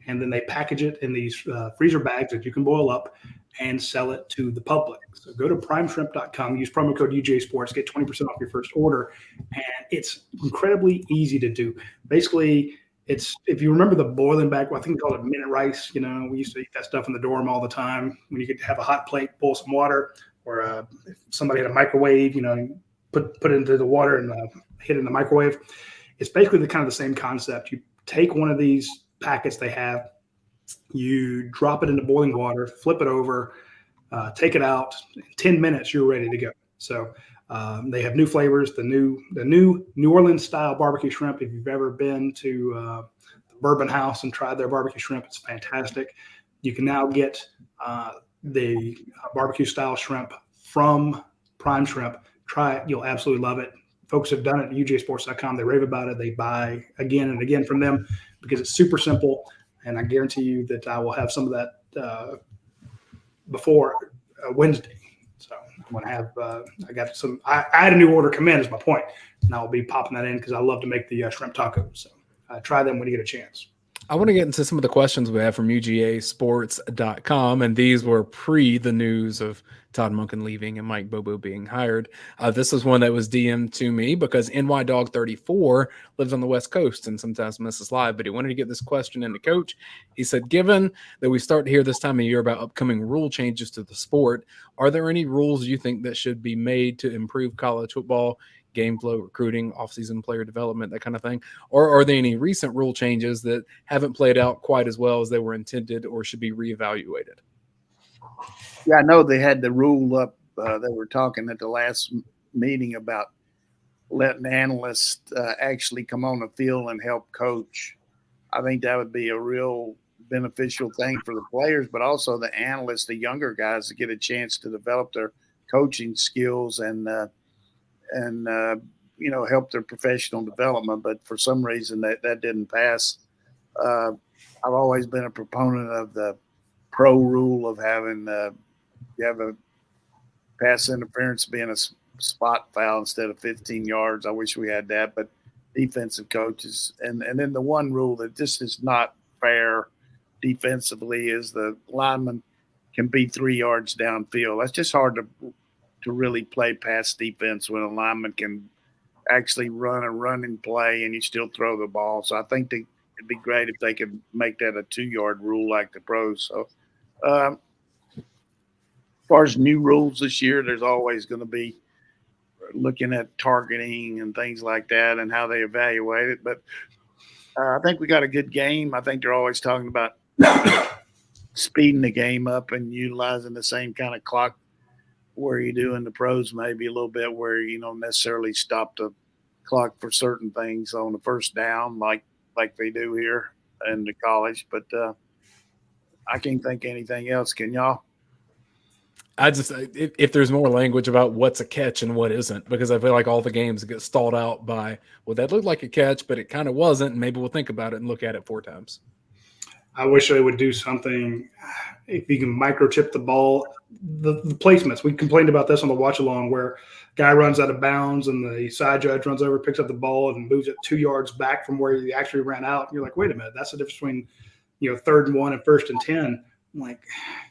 and then they package it in these freezer bags that you can boil up and sell it to the public. So go to primeshrimp.com, use promo code UGASports, get 20% off your first order. And it's incredibly easy to do. Basically, it's, if you remember the boiling bag, I think we call it minute rice. We used to eat that stuff in the dorm all the time. When you could have a hot plate, boil some water, or if somebody had a microwave, put it into the water and hit it in the microwave. It's basically the same concept. You take one of these packets they have, you drop it into boiling water, flip it over, take it out. In 10 minutes, you're ready to go. So they have new flavors, the new New Orleans style barbecue shrimp. If you've ever been to the Bourbon House and tried their barbecue shrimp, it's fantastic. You can now get the barbecue style shrimp from Prime Shrimp. Try it. You'll absolutely love it. Folks have done it at UGASports.com. They rave about it. They buy again and again from them because it's super simple. And I guarantee you that I will have some of that before Wednesday. So I'm going to have, I had a new order come in is my point. And I'll be popping that in because I love to make the shrimp tacos. So try them when you get a chance. I want to get into some of the questions we have from UGASports.com, and these were pre the news of Todd Monken leaving and Mike Bobo being hired. This is one that was DM'd to me because NYDog34 lives on the West Coast and sometimes misses live, but he wanted to get this question into Coach. He said, given that we start to hear this time of year about upcoming rule changes to the sport, are there any rules you think that should be made to improve college football, game flow, recruiting, offseason player development, that kind of thing? Or are there any recent rule changes that haven't played out quite as well as they were intended or should be reevaluated? Yeah, I know they had the rule up. They were talking at the last meeting about letting analysts actually come on the field and help coach. I think that would be a real beneficial thing for the players, but also the analysts, the younger guys, to get a chance to develop their coaching skills and help their professional development. But for some reason that didn't pass. I've always been a proponent of the pro rule of having you have a pass interference being a spot foul instead of 15 yards. I wish we had that, but defensive coaches. And then the one rule that just is not fair defensively is the lineman can be 3 yards downfield. That's just hard to really play pass defense when a lineman can actually run a running play and you still throw the ball. So I think it'd be great if they could make that a 2-yard rule like the pros. So as far as new rules this year, there's always going to be looking at targeting and things like that and how they evaluate it. But I think we got a good game. I think they're always talking about speeding the game up and utilizing the same kind of clock where you do in the pros, maybe a little bit where you don't necessarily stop the clock for certain things on the first down like they do here in the college. But I can't think anything else. Can y'all? I just, if there's more language about what's a catch and what isn't, because I feel like all the games get stalled out by, well, that looked like a catch, but it kind of wasn't. And maybe we'll think about it and look at it 4 times. I wish they would do something. If you can microchip the ball, the placements. We complained about this on the watch along where guy runs out of bounds and the side judge runs over, picks up the ball and moves it 2 yards back from where he actually ran out. And you're like, wait a minute, that's the difference between 3rd and 1 and 1st and 10. I'm like,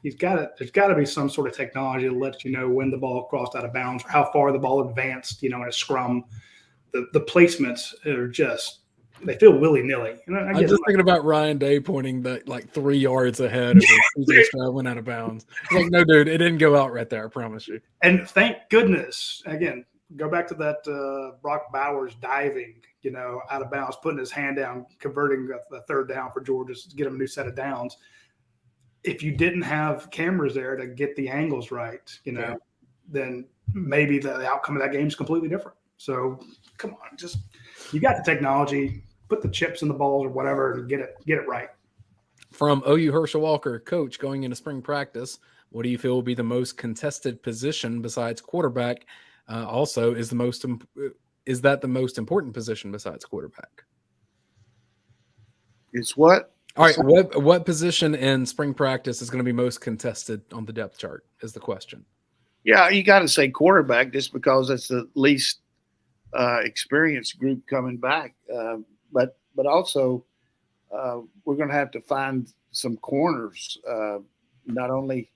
there's got to be some sort of technology that lets you know when the ball crossed out of bounds or how far the ball advanced, in a scrum. The placements are just, they feel willy-nilly. I'm just thinking about Ryan Day pointing that 3 yards ahead of CJ Stroud went out of bounds. Like, no, dude, it didn't go out right there. I promise you. And thank goodness, again, go back to that Brock Bowers diving, out of bounds, putting his hand down, converting the 3rd down for Georgia to get him a new set of downs. If you didn't have cameras there to get the angles right, then maybe the outcome of that game is completely different. So come on, you got the technology, put the chips in the balls or whatever and get it right. From OU Herschel Walker, coach, going into spring practice, what do you feel will be the most contested position besides quarterback? Also, is that the most important position besides quarterback? It's what? All right, what position in spring practice is going to be most contested on the depth chart is the question. Yeah, you got to say quarterback just because it's the least experienced group coming back. But also we're going to have to find some corners, not only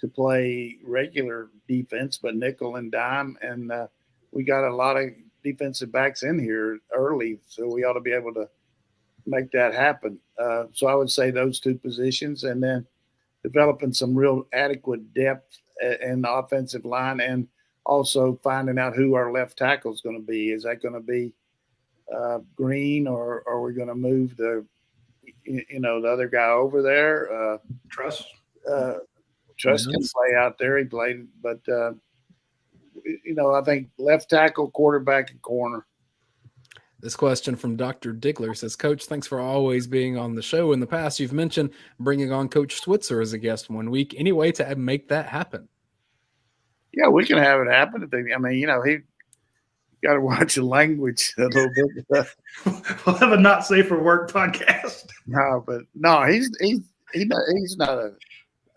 to play regular defense, but nickel and dime. And we got a lot of defensive backs in here early, so we ought to be able to make that happen. So I would say those 2 positions, and then developing some real adequate depth in the offensive line, and also finding out who our left tackle is going to be. Is that going to be Green, or are we going to move the other guy over there? Truss. Truss can play out there. He played, but I think left tackle, quarterback, and corner. This question from Dr. Diggler says, Coach, thanks for always being on the show. In the past, you've mentioned bringing on Coach Switzer as a guest one week. Any way to make that happen? Yeah, we can have it happen. He got to watch the language a little bit. We'll have a not safe for work podcast. He's not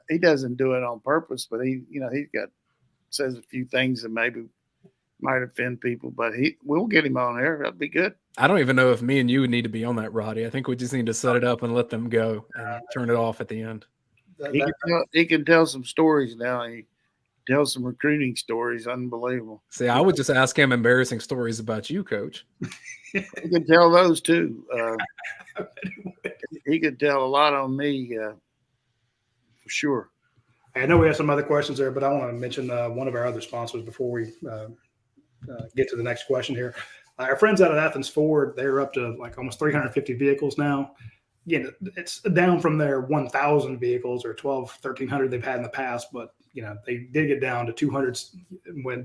he doesn't do it on purpose, but he says a few things that maybe might offend people, but we'll get him on there. That'd be good. I don't even know if me and you would need to be on that, Roddy. I think we just need to set it up and let them go and turn it off at the end. He can tell some stories now. He tells some recruiting stories. Unbelievable. See, I would just ask him embarrassing stories about you, Coach. He can tell those too. He could tell a lot on me for sure. I know we have some other questions there, but I want to mention one of our other sponsors before we get to the next question here. Our friends out at Athens Ford, they're up to almost 350 vehicles now. Again, it's down from their 1,000 vehicles or 1,300 they've had in the past, but they did get down to 200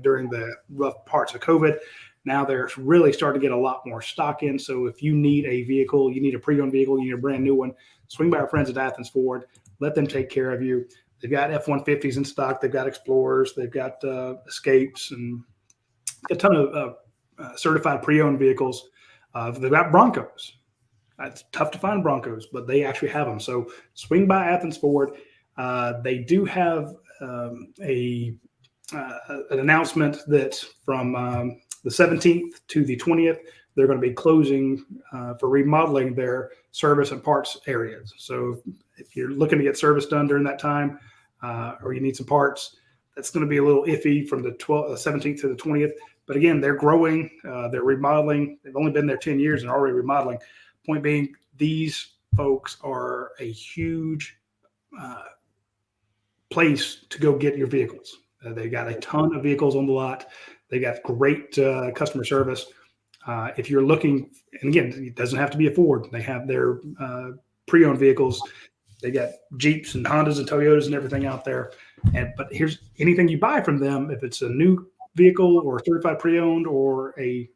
during the rough parts of COVID. Now they're really starting to get a lot more stock in. So if you need a vehicle, you need a pre-owned vehicle, you need a brand new one, swing by our friends at Athens Ford. Let them take care of you. They've got F-150s in stock. They've got Explorers. They've got Escapes and a ton of certified pre-owned vehicles. They've got Broncos. It's tough to find Broncos, but they actually have them. So swing by Athens Ford. They do have an announcement that from the 17th to the 20th, they're going to be closing for remodeling their service and parts areas. So if you're looking to get service done during that time, or you need some parts, that's going to be a little iffy from the 17th to the 20th. But again, they're growing, they're remodeling. They've only been there 10 years and already remodeling. Point being, these folks are a huge place to go get your vehicles. They got a ton of vehicles on the lot. They got great customer service. If you're looking, and again, it doesn't have to be a Ford. They have their pre-owned vehicles. They got Jeeps and Hondas and Toyotas and everything out there. But here's anything you buy from them, if it's a new vehicle or certified pre-owned or a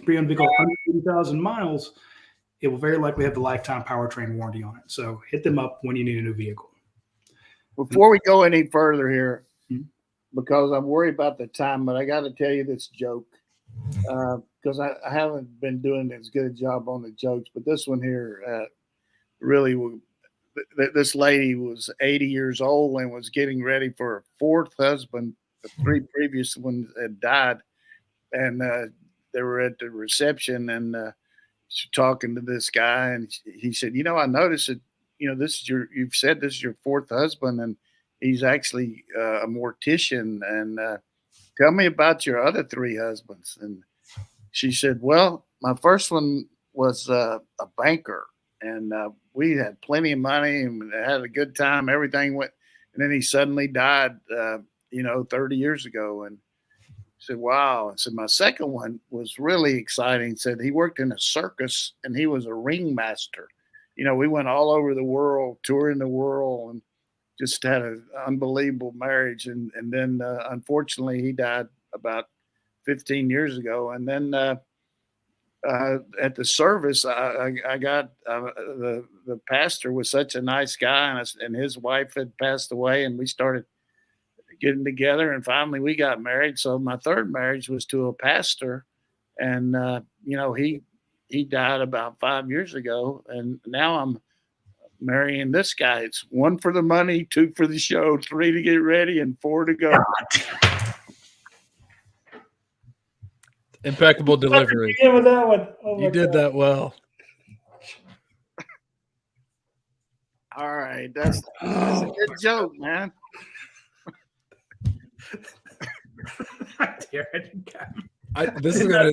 pre-owned vehicle under 80,000 miles, it will very likely have the lifetime powertrain warranty on it. So hit them up when you need a new vehicle. Before we go any further here, because I'm worried about the time, but I got to tell you this joke because I haven't been doing as good a job on the jokes, but this one here really this lady was 80 years old and was getting ready for her fourth husband. The three previous ones had died, and they were at the reception, and she's talking to this guy, and he said, I noticed that, you've said this is your fourth husband, and he's actually a mortician, and tell me about your other three husbands. And she said, well, my first one was a banker, and we had plenty of money and had a good time. Everything went, and then he suddenly died, 30 years ago. And said, wow. I said, my second one was really exciting. Said he worked in a circus and he was a ringmaster. We went all over the world, touring the world, and just had an unbelievable marriage. And then, unfortunately, he died about 15 years ago. And then at the service, I got the pastor was such a nice guy, and his wife had passed away, and we started getting together, and finally we got married. So my third marriage was to a pastor, and he died about 5 years ago, and now I'm marrying this guy. It's 1 for the money, 2 for the show, 3 to get ready, and 4 to go. Impeccable delivery. With that one. Oh, you did that well. All right, that's a good joke, man. This is gonna.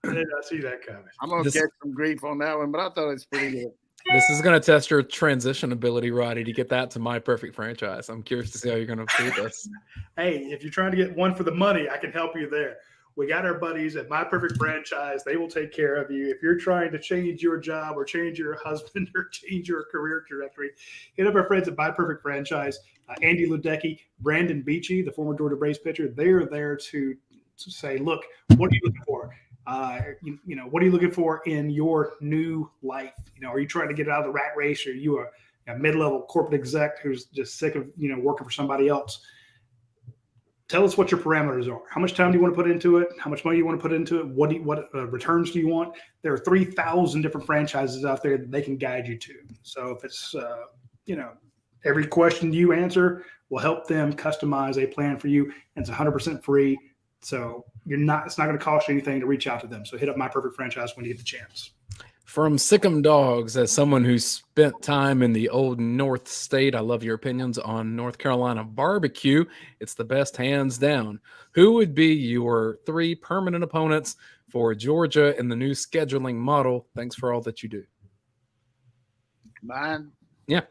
I did not see that coming. I'm gonna get some grief on that one, but I thought it's pretty good. This is going to test your transition ability, Radi, to get that to My Perfect Franchise. I'm curious to see how you're going to see this. Hey, if you're trying to get 1 for the money, I can help you there. We got our buddies at My Perfect Franchise. They will take care of you. If you're trying to change your job or change your husband or change your career trajectory, hit up our friends at My Perfect Franchise. Andy Ludecky, Brandon Beachy, the former Georgia Braves pitcher, they're there to say, look, what are you looking for? What are you looking for in your new life? Are you trying to get out of the rat race? Or are you a mid-level corporate exec who's just sick of, working for somebody else? Tell us what your parameters are. How much time do you want to put into it? How much money you want to put into it? What returns do you want? There are 3,000 different franchises out there that they can guide you to. So if it's, every question you answer will help them customize a plan for you, and it's 100% free. So it's not going to cost you anything to reach out to them. So hit up My Perfect Franchise when you get the chance. From Sick'em Dogs, as someone who spent time in the old North State, I love your opinions on North Carolina barbecue. It's the best, hands down. Who would be your 3 permanent opponents for Georgia in the new scheduling model? Thanks for all that you do. Mine? Yeah.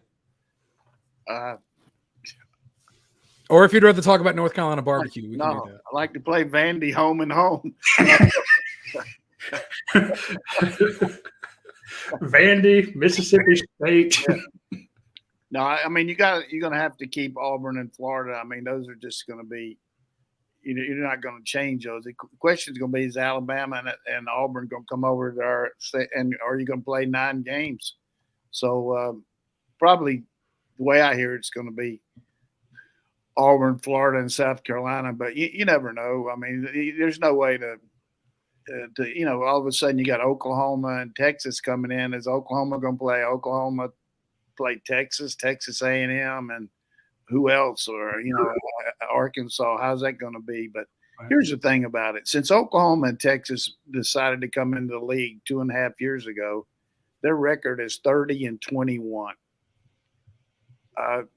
Or if you'd rather talk about North Carolina barbecue, we can do that. I like to play Vandy home and home. Vandy, Mississippi State. Yeah. No, I mean you're going to have to keep Auburn and Florida. I mean those are just going to be, you're not going to change those. The question is going to be, is Alabama and Auburn going to come over to our state, and are you going to play 9 games? So probably the way I hear it's going to be Auburn, Florida, and South Carolina, but you never know. I mean, there's no way to all of a sudden you got Oklahoma and Texas coming in. Is Oklahoma going to play Oklahoma, play Texas, Texas A&M, and who else? Or, Arkansas, how's that going to be? But here's the thing about it. Since Oklahoma and Texas decided to come into the league 2.5 years ago, their record is 30-21.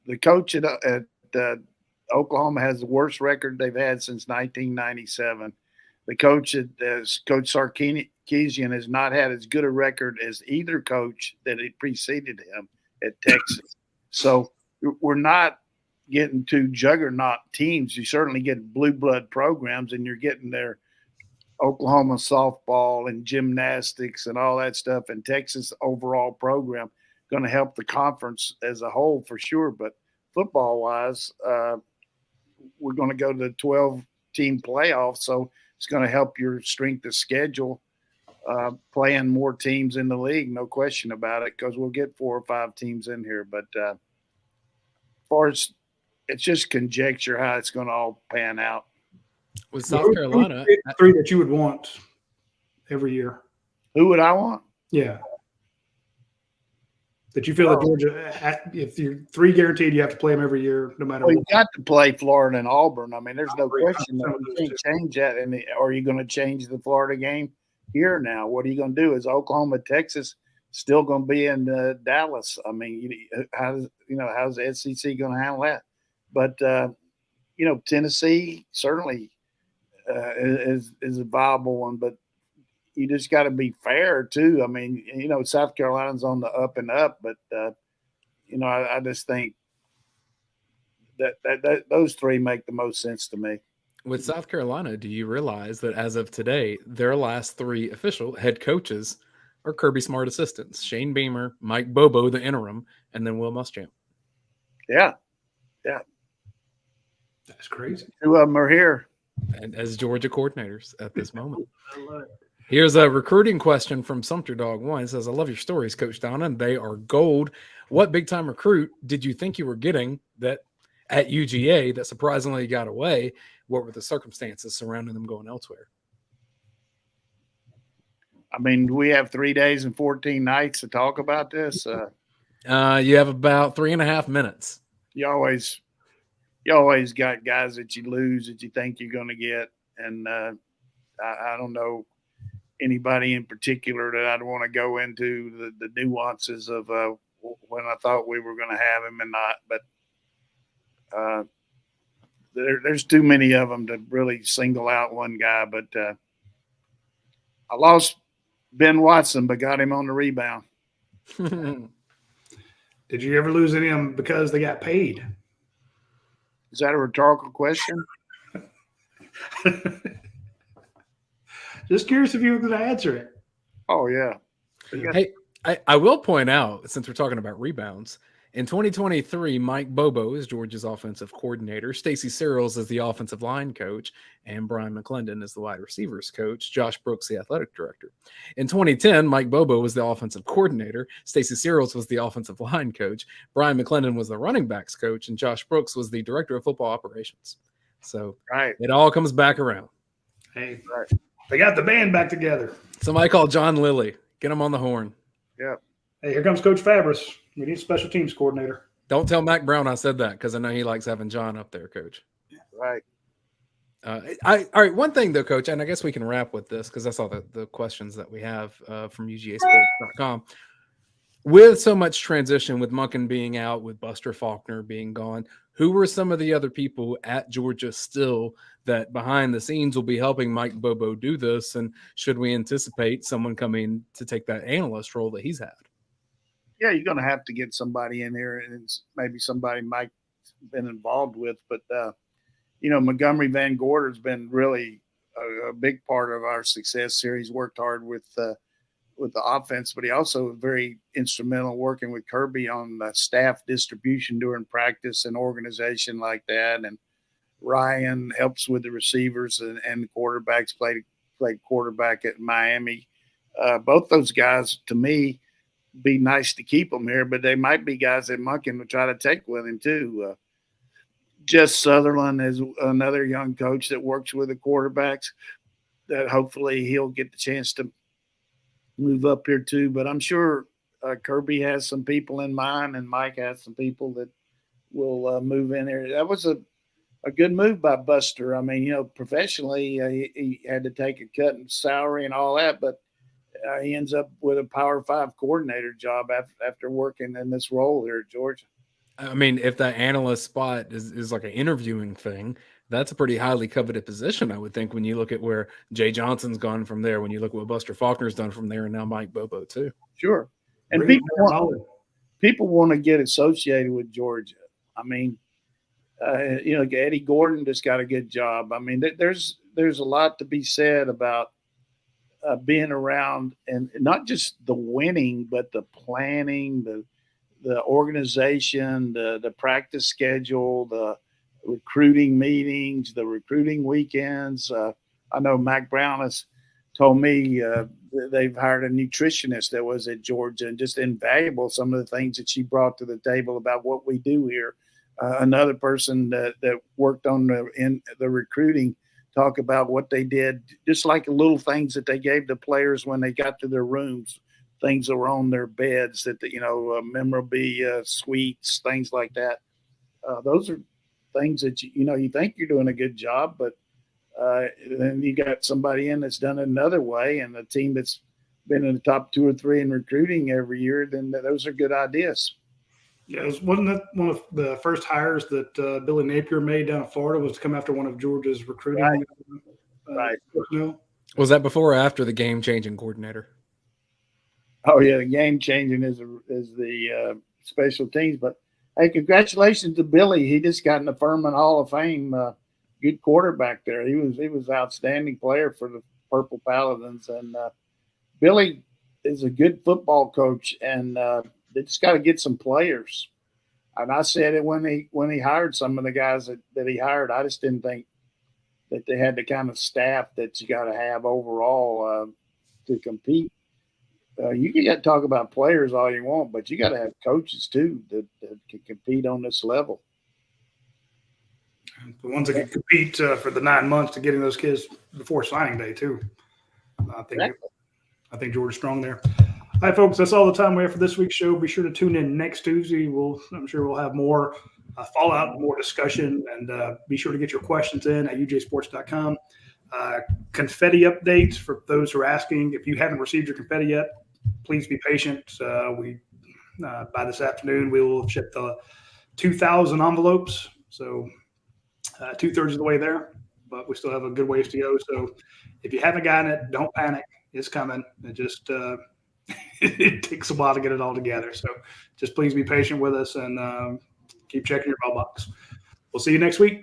The coach at Oklahoma has the worst record they've had since 1997. The coach Coach Sarkisian has not had as good a record as either coach that had preceded him at Texas. So we're not getting two juggernaut teams. You certainly get blue blood programs, and you're getting their Oklahoma softball and gymnastics and all that stuff, and Texas overall program going to help the conference as a whole for sure. But football wise, we're going to go to the 12-team playoff, so it's going to help your strength of schedule, playing more teams in the league, no question about it, because we'll get 4 or 5 teams in here. But as far as it's just conjecture how it's going to all pan out. With South Carolina, 3 that you would want every year. Who would I want? Yeah. That you feel that Georgia, if you're 3 guaranteed, you have to play them every year, no matter Well, what. you got to play Florida and Auburn. I mean, there's no question that you can't change that. And are you going to change the Florida game here now? What are you going to do? Is Oklahoma, Texas still going to be in Dallas? I mean, how's the SEC going to handle that? But Tennessee certainly is a viable one, but you just got to be fair too. I mean, South Carolina's on the up and up, but I just think that those 3 make the most sense to me. With South Carolina, do you realize that as of today, their last 3 official head coaches are Kirby Smart assistants: Shane Beamer, Mike Bobo, the interim, and then Will Muschamp. Yeah. That's crazy. 2 of them are here. And as Georgia coordinators at this moment. I love it. Here's a recruiting question from Sumter Dog 1. It says, I love your stories, Coach Donnan. They are gold. What big-time recruit did you think you were getting that at UGA that surprisingly got away? What were the circumstances surrounding them going elsewhere? I mean, we have 3 days and 14 nights to talk about this. You have about 3.5 minutes. You always got guys that you lose that you think you're going to get. And I don't know anybody in particular that I'd want to go into the nuances of when I thought we were going to have him and not. But there's too many of them to really single out one guy. But I lost Ben Watson, but got him on the rebound. Did you ever lose any of them because they got paid? Is that a rhetorical question? Just curious if you were going to answer it. Oh, yeah. Hey, I will point out, since we're talking about rebounds, in 2023, Mike Bobo is Georgia's offensive coordinator. Stacey Searles is the offensive line coach, and Brian McClendon is the wide receivers coach. Josh Brooks, the athletic director. In 2010, Mike Bobo was the offensive coordinator. Stacey Searles was the offensive line coach. Brian McClendon was the running backs coach, and Josh Brooks was the director of football operations. So It all comes back around. Hey, they got the band back together. Somebody call John Lilly. Get him on the horn. Yeah. Hey, here comes Coach Fabris. We need a special teams coordinator. Don't tell Mac Brown I said that, because I know he likes having John up there, Coach. Right. All right. One thing, though, Coach, and I guess we can wrap with this because that's all the questions that we have from UGASports.com. With so much transition, with Monken being out, with Buster Faulkner being gone, who were some of the other people at Georgia still that behind the scenes will be helping Mike Bobo do this? And should we anticipate someone coming to take that analyst role that he's had? Yeah, you're going to have to get somebody in here, and it's maybe somebody Mike's been involved with. But, Montgomery Van Gorder's been really a big part of our success here. He's worked hard with the offense, but he also was very instrumental working with Kirby on staff distribution during practice and organization like that. And Ryan helps with the receivers and the quarterbacks, played quarterback at Miami. Both those guys, to me, be nice to keep them here, but they might be guys that Monken would try to take with him too. Jess Sutherland is another young coach that works with the quarterbacks that hopefully he'll get the chance to move up here too. But I'm sure Kirby has some people in mind, and Mike has some people that will move in there. That was a good move by Buster. I mean, professionally, he had to take a cut in salary and all that, but he ends up with a Power 5 coordinator job after working in this role here at Georgia. I mean, if that analyst spot is like an interviewing thing, that's a pretty highly coveted position, I would think, when you look at where Jay Johnson's gone from there, when you look at what Buster Faulkner's done from there, and now Mike Bobo too. Sure. And Bring it down. people want to get associated with Georgia. I mean, Eddie Gordon just got a good job. I mean, there's a lot to be said about being around, and not just the winning, but the planning, the organization, the practice schedule, the recruiting meetings, the recruiting weekends. I know Mac Brown has told me they've hired a nutritionist that was at Georgia, and just invaluable some of the things that she brought to the table about what we do here. Another person that worked on the recruiting talk about what they did, just like the little things that they gave the players when they got to their rooms, things that were on their beds, that memorabilia, sweets, things like that. Those are things that you think you're doing a good job, but then you got somebody in that's done it another way, and a team that's been in the top 2 or 3 in recruiting every year. Then those are good ideas. Yeah, wasn't that one of the first hires that Billy Napier made down in Florida, was to come after one of Georgia's recruiting? Right. Personnel? Was that before or after the game-changing coordinator? Oh yeah, the game-changing is the special teams. But hey, congratulations to Billy. He just got in the Furman Hall of Fame. Good quarterback there. He was an outstanding player for the Purple Paladins, and Billy is a good football coach, and they just got to get some players. And I said it when he hired some of the guys that he hired. I just didn't think that they had the kind of staff that you got to have overall to compete. You can talk about players all you want, but you got to have coaches too that can compete on this level. The ones that can compete for the 9 months to getting those kids before signing day too. I think Georgia's strong there. All right, folks, that's all the time we have for this week's show. Be sure to tune in next Tuesday. I'm sure we'll have more fallout, more discussion, and be sure to get your questions in at UGASports.com. Confetti updates for those who are asking. If you haven't received your confetti yet, please be patient. By this afternoon, we will ship the 2,000 envelopes. So 2/3 of the way there, but we still have a good ways to go. So if you haven't gotten it, don't panic. It's coming. It just it takes a while to get it all together. So just please be patient with us and keep checking your mailbox. We'll see you next week.